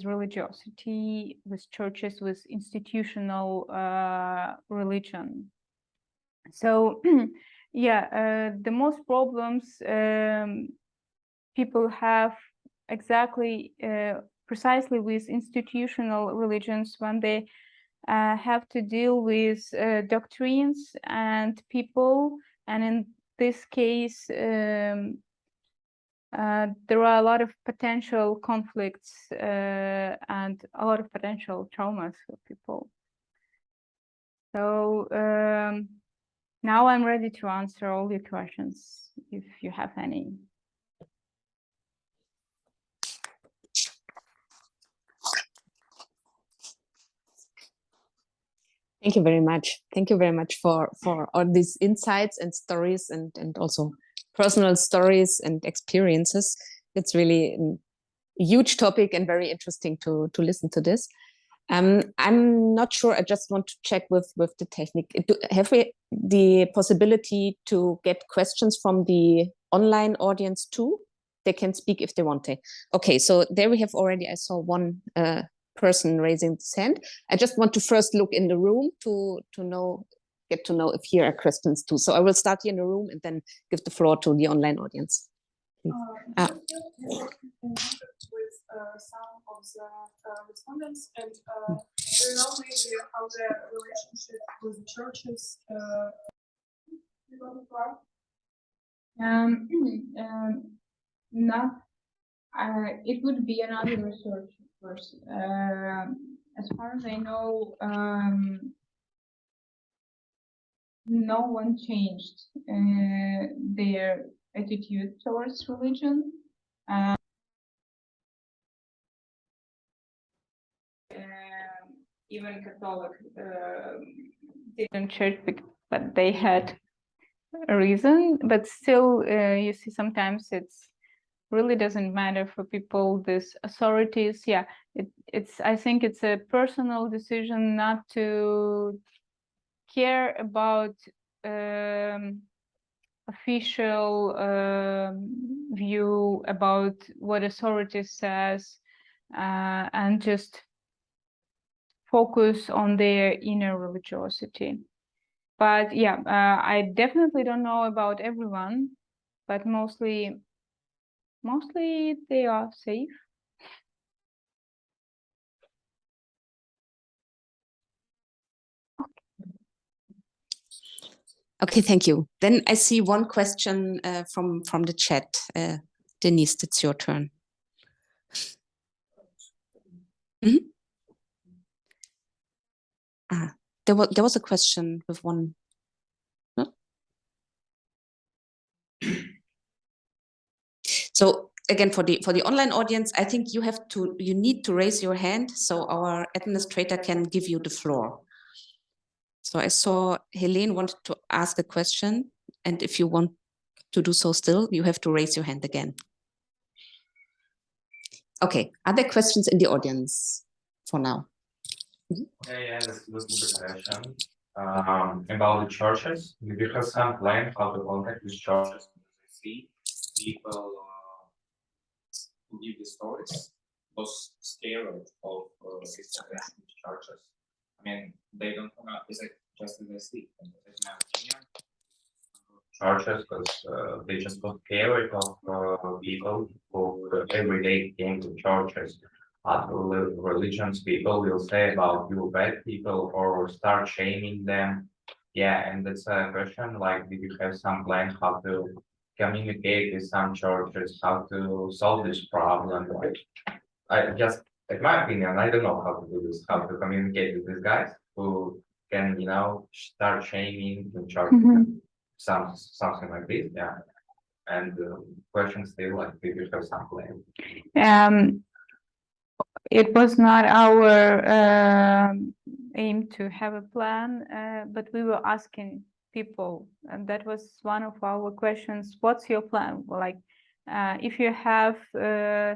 S2: religiosity, with churches, with institutional religion. So yeah, the most problems people have exactly precisely with institutional religions, when they have to deal with doctrines and people, and in this case there are a lot of potential conflicts and a lot of potential traumas for people. So now I'm ready to answer all your questions, if you have any.
S1: Thank you very much. Thank you very much for all these insights and stories and also personal stories and experiences. It's really a huge topic and very interesting to listen to this. I'm not sure. I just want to check with the technique. Have we the possibility to get questions from the online audience too? They can speak if they want to. Okay, so there we have already, I saw one person raising his hand. I just want to first look in the room to get to know if here are questions too. So I will start here in the room and then give the floor to the online audience.
S3: With some of the respondents, and do you know maybe how the relationship with the churches
S2: Not. It would be another research, of course. As far as I know, no one changed their attitude towards religion. Even Catholic didn't church, but they had a reason. But still, you see, sometimes it's really doesn't matter for people. This authorities, yeah, it's. I think it's a personal decision not to care about official view about what authority says, and just focus on their inner religiosity. But yeah, I definitely don't know about everyone, but mostly they are safe.
S1: Okay, thank you. Then I see one question from the chat. Denise, it's your turn. Mm-hmm. There was a question with one. No? So again, for the online audience, I think you need to raise your hand so our administrator can give you the floor. So I saw Helene wanted to ask a question, and if you want to do so still, you have to raise your hand again. Okay, are there questions in the audience for now?
S4: Okay, yeah, that's a good question. About the churches, do you have some plan how to contact with churches? I see people who give the stories was scared of this churches. I mean, they don't want to, it's like just as I see, in my opinion, churches, because they just got scared of people who every day came to churches. Other religions people will say about you bad people or start shaming them. Yeah, and that's a question like, did you have some plan how to communicate with some churches, how to solve this problem? Like, I just, in my opinion, I don't know how to do this, how to communicate with these guys who can, you know, start shaming the church, something like this, yeah. And question still, like, did you have some plan?
S2: It was not our aim to have a plan, but we were asking people, and that was one of our questions. What's your plan? Like, if you have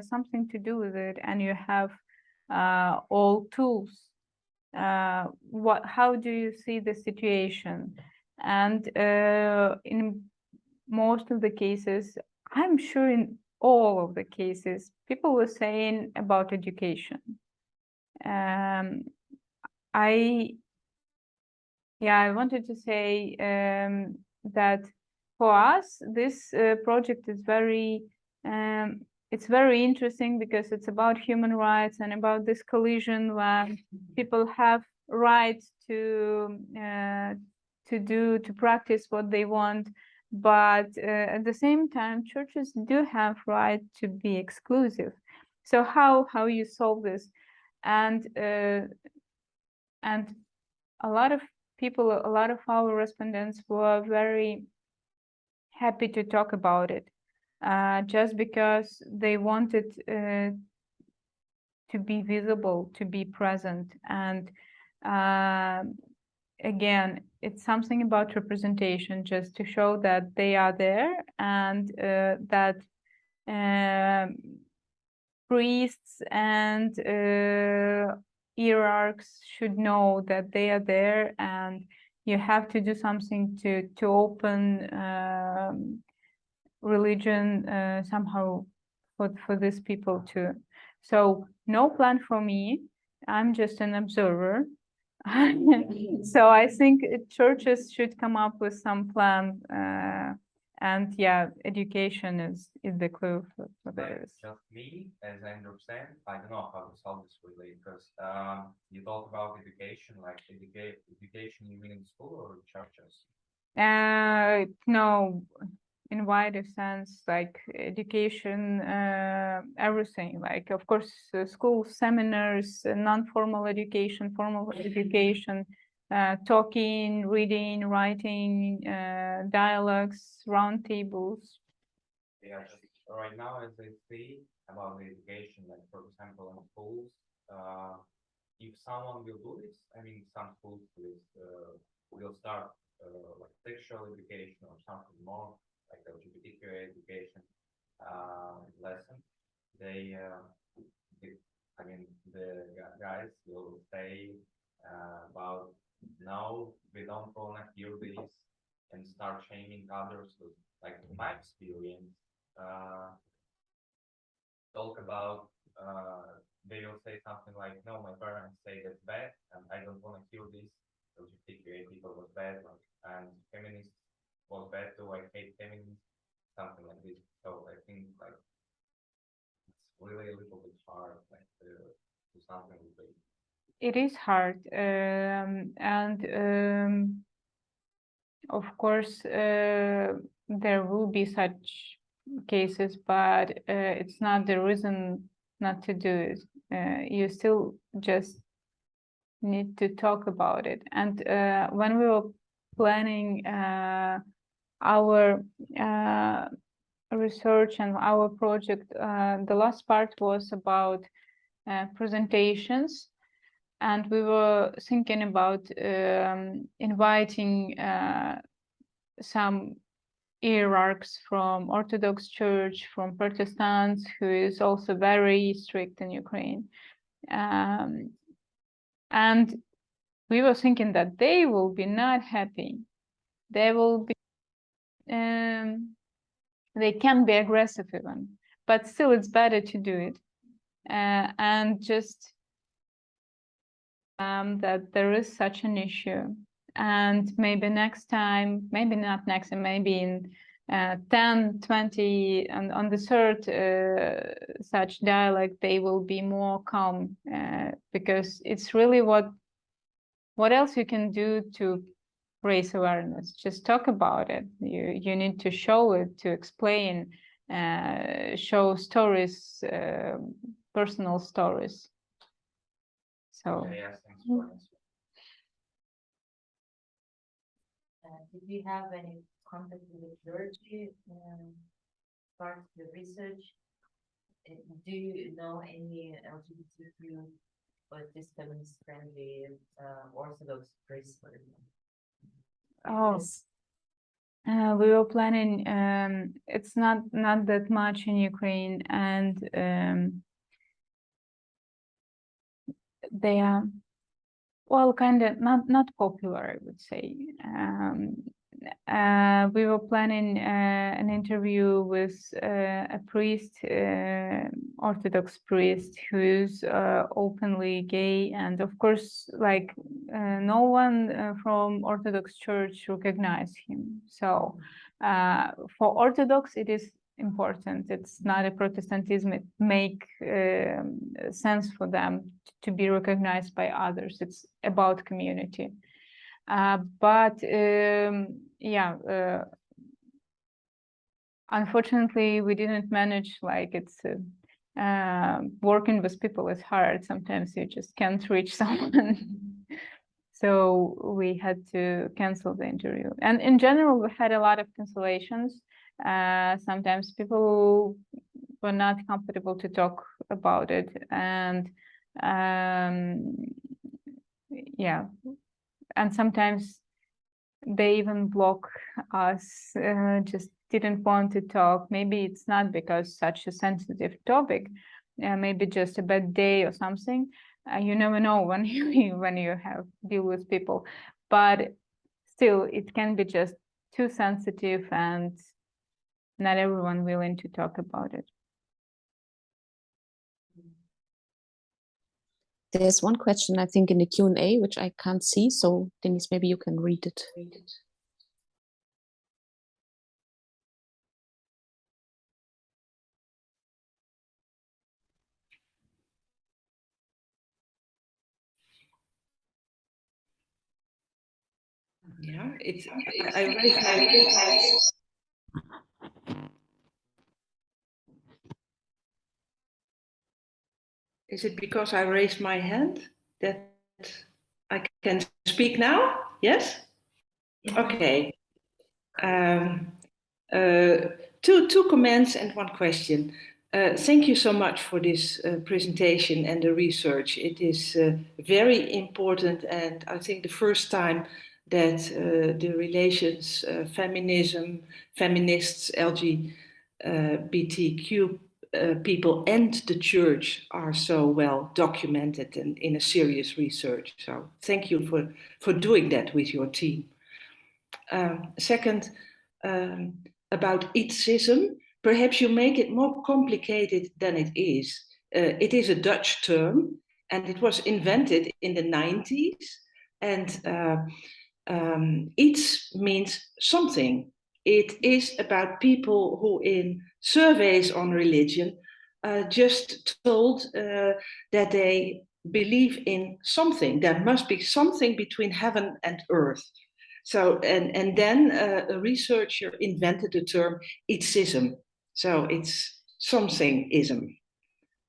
S2: something to do with it and you have all tools, how do you see the situation? And in most of the cases, I'm sure in all of the cases, people were saying about education. I wanted to say that for us, this project is very, it's very interesting because it's about human rights and about this collision where people have rights to practice what they want. But at the same time, churches do have right to be exclusive. So how you solve this? And a lot of people, a lot of our respondents were very happy to talk about it, just because they wanted to be visible, to be present, and again, it's something about representation, just to show that they are there, and that priests and hierarchs should know that they are there, and you have to do something to open religion somehow for these people too. So no plan for me. I'm just an observer. So I think churches should come up with some plan, and yeah, education is the clue for this.
S4: Just me, as I understand, I don't know how to solve this really, because you talk about education, like education you mean in school or churches?
S2: No, in wider sense, like education, everything, like of course school, seminars, non-formal education, formal education, talking, reading, writing, dialogues, round tables.
S4: Yeah, just right now as I see about the education, like for example in schools, if someone will do this, I mean some schools will start like sexual education or something more, like LGBTQ education lesson, I mean, the guys will say about, no, we don't want to hear this, and start shaming others. Like in my experience, talk about, they will say something like, no, my parents say that's bad, and I don't want to hear this. LGBTQ people was bad, and feminists was bad too. I hate feminists, something like this. So I think like it's really a little bit hard, like to do something with it.
S2: It is hard, and of course there will be such cases, but it's not the reason not to do it. You still just need to talk about it. And when we were planning our research and our project, the last part was about presentations, and we were thinking about inviting some hierarchs from Orthodox Church, from Protestants, who is also very strict in Ukraine. And we were thinking that they will be not happy. They will be, they can be aggressive even, but still it's better to do it. And just that there is such an issue. And maybe next time, maybe not next time, maybe in 10, 20, and on the third such dialogue, they will be more calm, because it's really what else you can do to raise awareness. Just talk about it. You need to show it, to explain, show stories, personal stories. So
S4: Yeah, thanks for answering.
S5: Did you have any contact with the clergy, part of the research? Do you know any LGBTQ or this feminist friendly Orthodox priests?
S2: oh, we were planning. It's not that much in Ukraine, and they are, well, kind of not popular, I would say. We were planning an interview with a priest, Orthodox priest, who's openly gay, and of course, like no one from Orthodox Church recognized him. So for Orthodox, it is important. It's not a Protestantism. It make sense for them to be recognized by others. It's about community. But yeah, unfortunately, we didn't manage. Like, it's working with people is hard. Sometimes you just can't reach someone. So we had to cancel the interview. And in general, we had a lot of cancellations. Sometimes people were not comfortable to talk about it, and yeah, and sometimes they even block us, just didn't want to talk. Maybe it's not because such a sensitive topic, maybe just a bad day or something. You never know when you have deal with people, but still it can be just too sensitive and not everyone willing to talk about it.
S1: There's one question, I think, in the Q&A, which I can't see. So Denise, maybe you can read it.
S6: Yeah, it's, I raised my hand. Is it because I raised my hand that I can speak now? Yes? Okay. Two comments and one question. Thank you so much for this presentation and the research. It is very important, and I think the first time that the relations, feminism, feminists, LGBTQ people and the church are so well documented and in a serious research. So thank you for doing that with your team. Second, about ietsism, perhaps you make it more complicated than it is. It is a Dutch term, and it was invented in the 90s. And iets means something. It is about people who, in surveys on religion, just told that they believe in something. There must be something between heaven and earth. So, and then a researcher invented the term ietsism. So it's something-ism.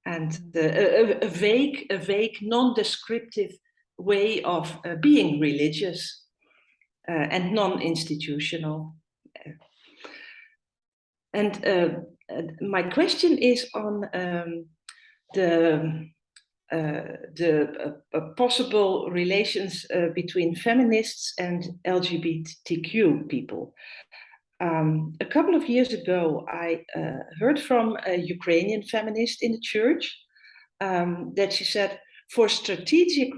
S6: And a vague, non-descriptive way of being religious and non-institutional. And my question is on the possible relations between feminists and LGBTQ people. A couple of years ago, I heard from a Ukrainian feminist in the church that she said, for strategic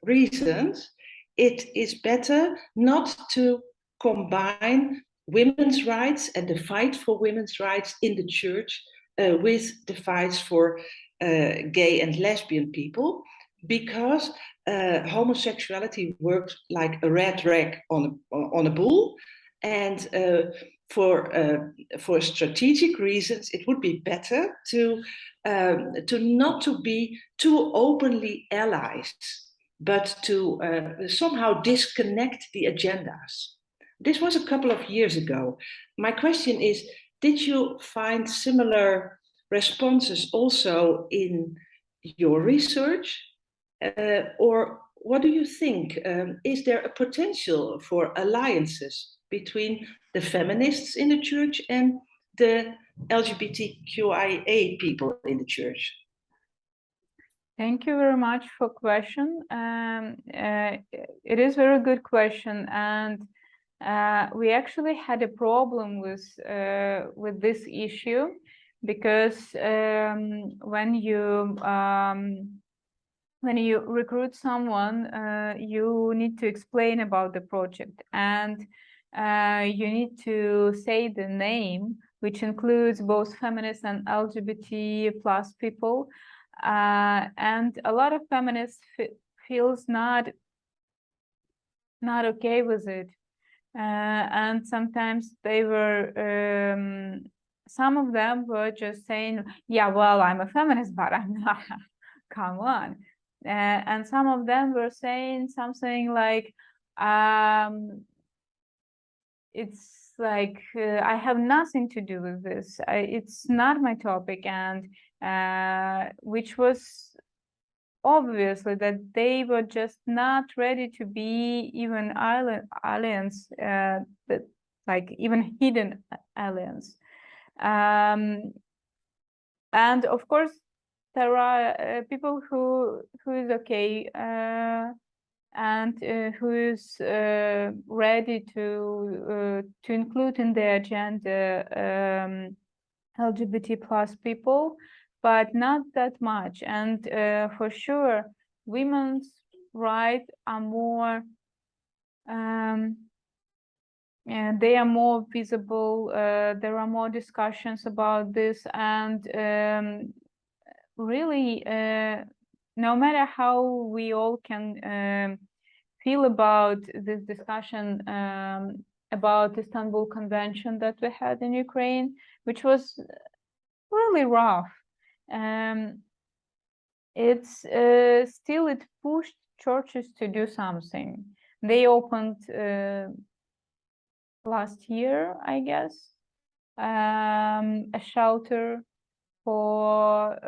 S6: reasons, it is better not to combine women's rights and the fight for women's rights in the church with the fights for gay and lesbian people, because homosexuality works like a red rag on a bull, and for strategic reasons, it would be better to not to be too openly allies, but to somehow disconnect the agendas. This was a couple of years ago. My question is, did you find similar responses also in your research? Or what do you think? Is there a potential for alliances between the feminists in the church and the LGBTQIA people in the church?
S2: Thank you very much for question. It is a very good question, and we actually had a problem with this issue, because when you recruit someone, you need to explain about the project, and you need to say the name, which includes both feminists and LGBT plus people. And a lot of feminists feels not okay with it, and sometimes they were some of them were just saying, yeah, well, I'm a feminist, but I'm not. Come on. And some of them were saying something like, it's like, I have nothing to do with this. It's not my topic. And which was obviously that they were just not ready to be even alliance, but like even hidden alliance. And of course, there are people who is okay and who is ready to include in the agenda LGBT plus people, but not that much. And for sure, women's rights are more, and they are more visible. There are more discussions about this, and really, no matter how we all can feel about this discussion about Istanbul Convention that we had in Ukraine, which was really rough. It's still, it pushed churches to do something. They opened last year, I guess, a shelter for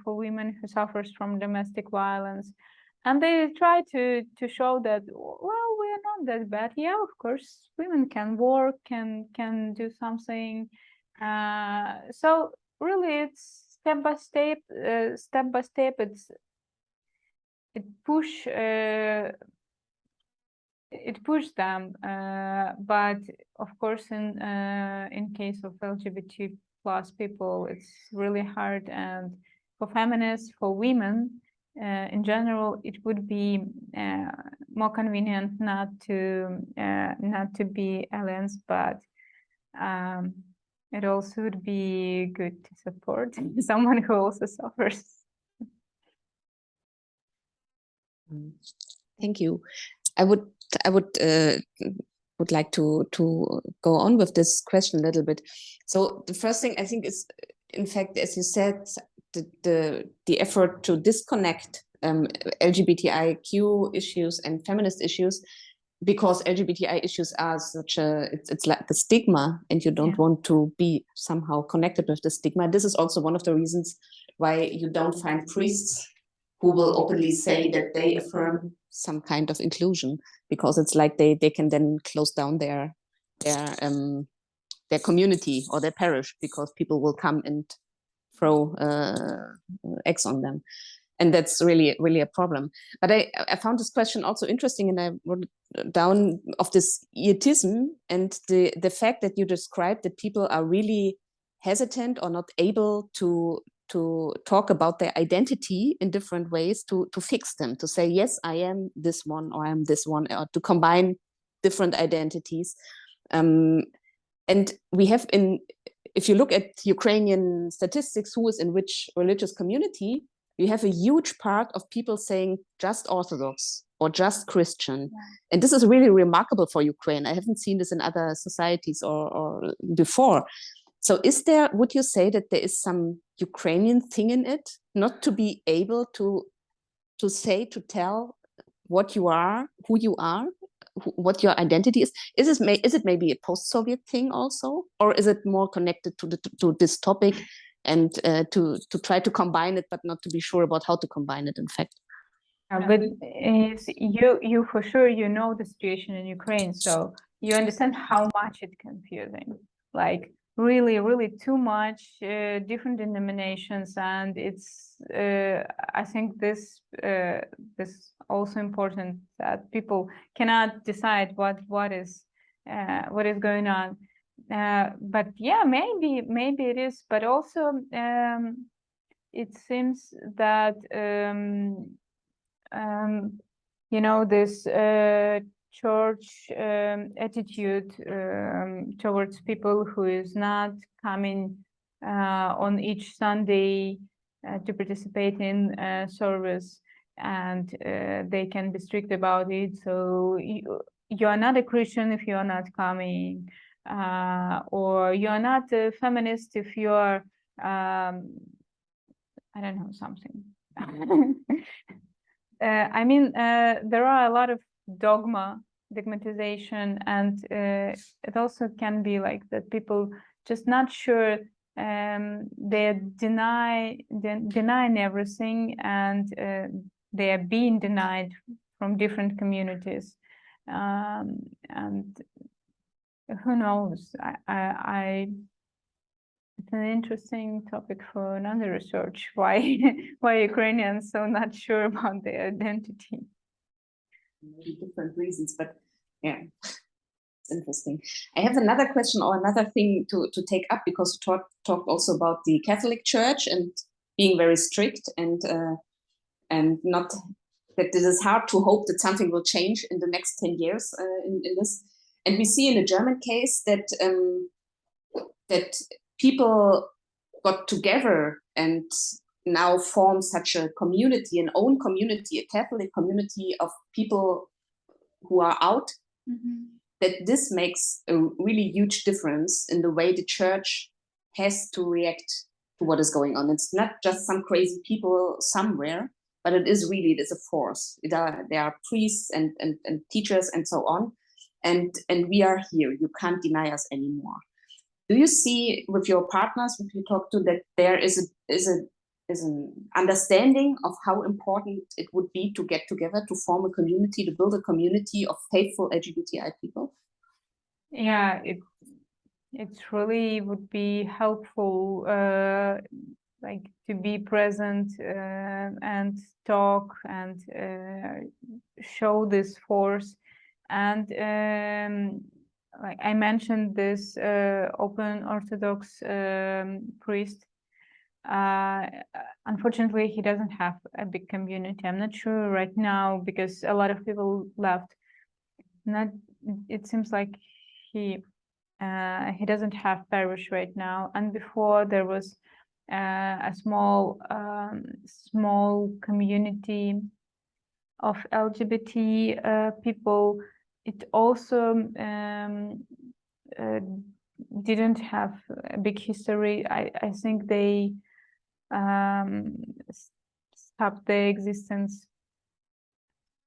S2: women who suffers from domestic violence, and they try to show that, well, we are not that bad. Yeah, of course, women can work, can do something. So really, it's step by step. It pushed them, but of course, in case of LGBT plus people, it's really hard. And for feminists, for women in general, it would be more convenient not to be aliens, but it also would be good to support someone who also suffers.
S1: Thank you. I would like to go on with this question a little bit. So the first thing I think is, in fact, as you said, the effort to disconnect LGBTIQ issues and feminist issues, because LGBTI issues are such a, it's like the stigma, and you don't want to be somehow connected with the stigma. This is also one of the reasons why you don't find priests who will openly say that they affirm some kind of inclusion, because it's like they can then close down their community or their parish, because people will come and throw eggs on them. And that's really a problem. But I found this question also interesting, and I wrote down of this eatism and the fact that you described that people are really hesitant or not able to talk about their identity in different ways, to fix them, to say, yes, I am this one, or I'm this one, or to combine different identities. And we have, if you look at Ukrainian statistics, who is in which religious community, you have a huge part of people saying just Orthodox or just Christian. Yeah. And this is really remarkable for Ukraine. I haven't seen this in other societies or before. So would you say that there is some Ukrainian thing in it, not to be able to tell what you are, who you are, what your identity is? Is it maybe a post-Soviet thing also, or is it more connected to this topic, and to try to combine it, but not to be sure about how to combine it, in fact?
S2: But you for sure, you know the situation in Ukraine, so you understand how much it's confusing. Like really too much different denominations, and it's I think this also important, that people cannot decide what is going on. But yeah, maybe it is, but also it seems that you know, this church attitude towards people who is not coming on each Sunday to participate in service, and they can be strict about it. So you are not a Christian if you are not coming, or you are not a feminist if you are I don't know, something. I mean, there are a lot of dogmatization, and it also can be like that people just not sure, they're denying everything, and they are being denied from different communities, and who knows, it's an interesting topic for another research, why Ukrainians so not sure about their identity.
S1: be different reasons, but yeah, it's interesting. I have another question or another thing to take up, because we talked also about the Catholic Church and being very strict, and not that this is hard to hope that something will change in the next 10 years in this. And we see in the German case that that people got together and now form such a community, an own community, a Catholic community of people who are out, that this makes a really huge difference in the way the church has to react to what is going on. It's not just some crazy people somewhere, but it is a force. There are priests and teachers and so on, and we are here. You can't deny us anymore. Do you see with your partners, if you talk to, that there is an understanding of how important it would be to get together, to form a community, to build a community of faithful LGBTI people?
S2: Yeah, it really would be helpful, like to be present and talk and show this force. And like I mentioned, this open Orthodox priest. Unfortunately, he doesn't have a big community. I'm not sure right now because a lot of people left. It seems like he doesn't have parish right now. And before there was a small community of LGBT people. It also didn't have a big history. I think they stopped their existence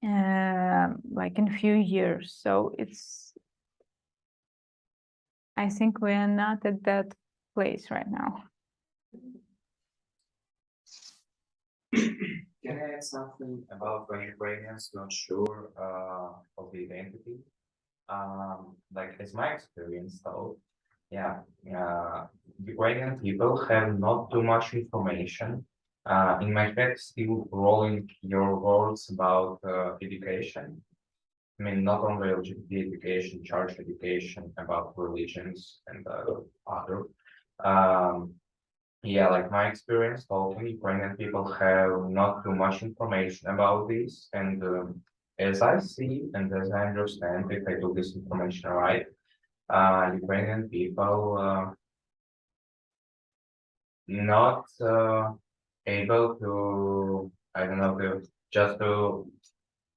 S2: like in a few years. So I think we are not at that place right now.
S4: Can I add something about when Ukrainians not sure of the identity? Like as my experience though, yeah, Ukrainian people have not too much information. In my head, still rolling your words about education. I mean, not only LGBT education, church education, about religions and other. Yeah, like my experience told me, Ukrainian people have not too much information about this. And as I see and as I understand, if I do this information right, Ukrainian people not able to, I don't know, just to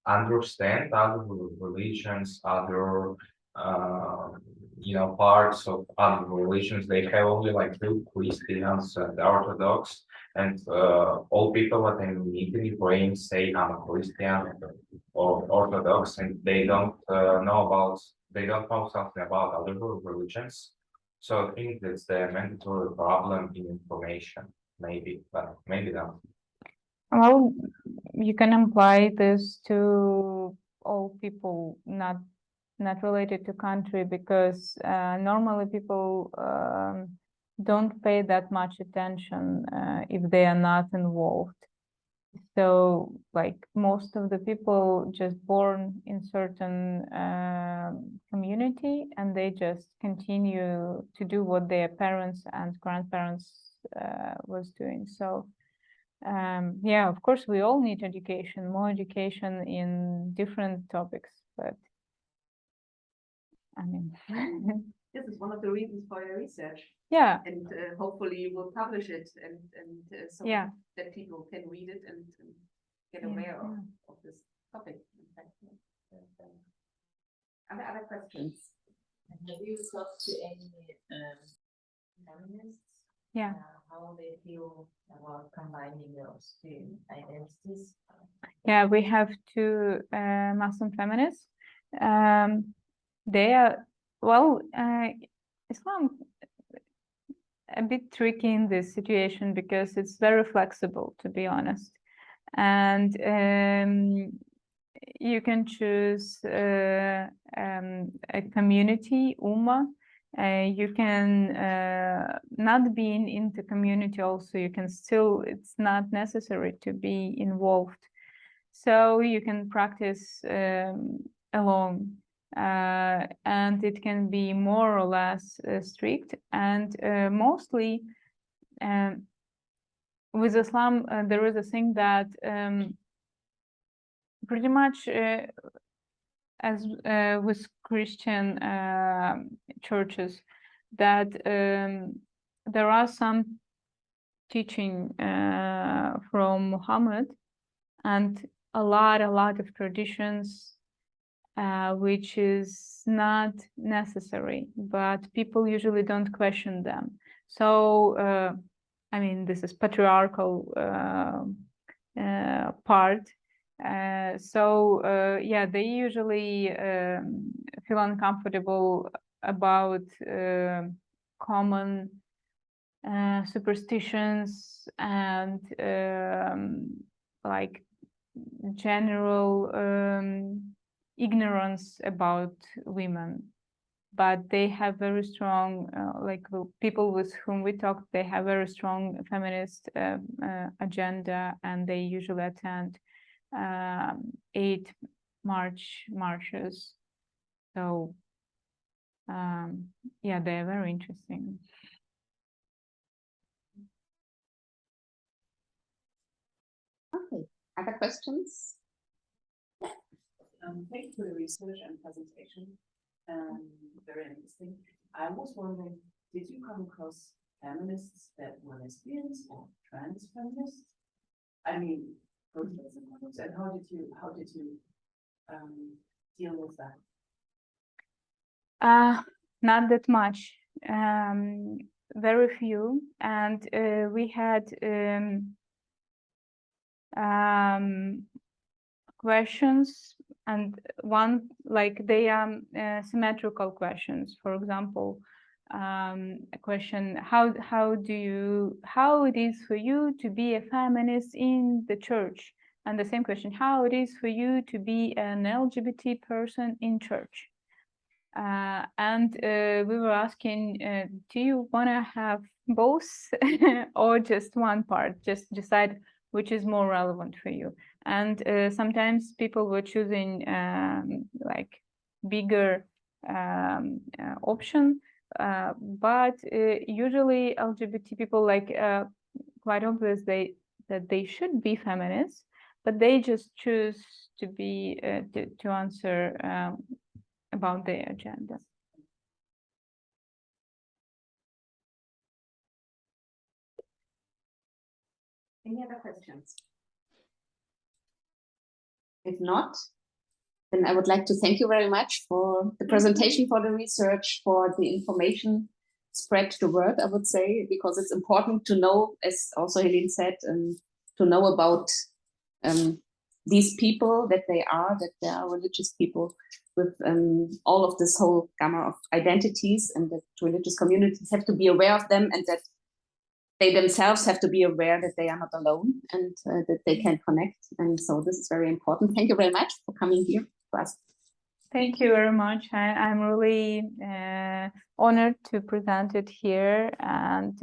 S4: understand other religions, other parts of other religions. They have only like two Christians and Orthodox, and all people that I meet in Ukraine say I'm a Christian or Orthodox, and they don't know something about other religions. So I think that's the mandatory problem in information, maybe, but maybe not.
S2: Well, you can apply this to all people, not related to country, because normally people don't pay that much attention if they are not involved. So like most of the people just born in certain community, and they just continue to do what their parents and grandparents was doing. So yeah, of course, we all need education, more education in different topics, but I mean,
S1: This is one of the reasons for your research.
S2: yeah,
S1: And hopefully you will publish it and so
S2: yeah,
S1: that people can read it and get
S2: Yeah,
S1: aware
S2: yeah.
S1: of this topic. In fact. Other questions?
S5: Have you talked to any feminists?
S2: yeah.
S5: How they feel about combining those two identities?
S2: Yeah, we have two Muslim feminists. They are, well, Islam a bit tricky in this situation because it's very flexible, to be honest. And you can choose a community, Ummah. You can not be in the community also. You can still, it's not necessary to be involved. so you can practice alone, and it can be more or less strict. And mostly with Islam, there is a thing that pretty much as with Christian churches, that there are some teaching from Muhammad, and a lot of traditions which is not necessary, but people usually don't question them. So I mean, this is patriarchal part. So yeah, they usually feel uncomfortable about common superstitions and like general ignorance about women. But they have very strong, like the people with whom we talk, they have very strong feminist agenda, and they usually attend 8 marches. So yeah, they are very interesting.
S1: Okay, other questions?
S7: Thank you for the research and presentation. Very interesting. I was wondering, did you come across feminists that were lesbians or trans feminists? I mean, and how did you deal with that?
S2: Not that much. Very few, and we had questions, and one, like, they are symmetrical questions. For example, a question, how it is for you to be a feminist in the church, and the same question, how it is for you to be an LGBT person in church. And we were asking, do you want to have both or just one part? Just decide which is more relevant for you. And sometimes people were choosing like bigger option, but usually LGBT people, like quite obvious that they should be feminists, but they just choose to be to answer about their agenda.
S1: Any other questions? If not, then I would like to thank you very much for the presentation, for the research, for the information spread the word, I would say, because it's important to know, as also Helene said, to know about these people, that they are religious people with all of this whole gamma of identities, and that religious communities have to be aware of them, and that they themselves have to be aware that they are not alone, and that they can connect. And so this is very important. Thank you very much for coming here to us.
S2: Thank you very much. I'm really honored to present it here, and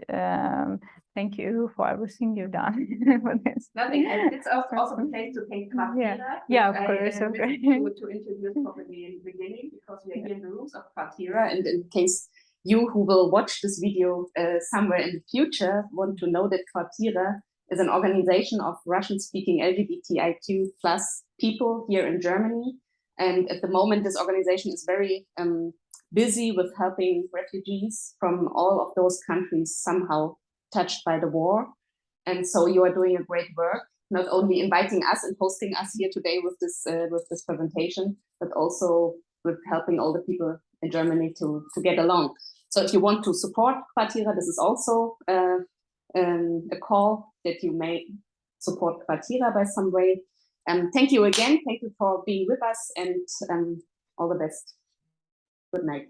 S2: thank you for everything you've done for this.
S1: Nothing. It's also the place to thank Quarteera.
S2: Yeah, of course. Okay.
S1: To introduce properly in the beginning, because we are here in the rooms of Quarteera, and in case you who will watch this video somewhere in the future want to know that Quarteera is an organization of Russian-speaking LGBTIQ+ people here in Germany. And at the moment, this organization is very busy with helping refugees from all of those countries somehow touched by the war. And so you are doing a great work, not only inviting us and hosting us here today with this presentation, but also with helping all the people in Germany to get along. So if you want to support Quarteera, this is also a call that you may support Quarteera by some way. Thank you again. Thank you for being with us, and all the best. Good night.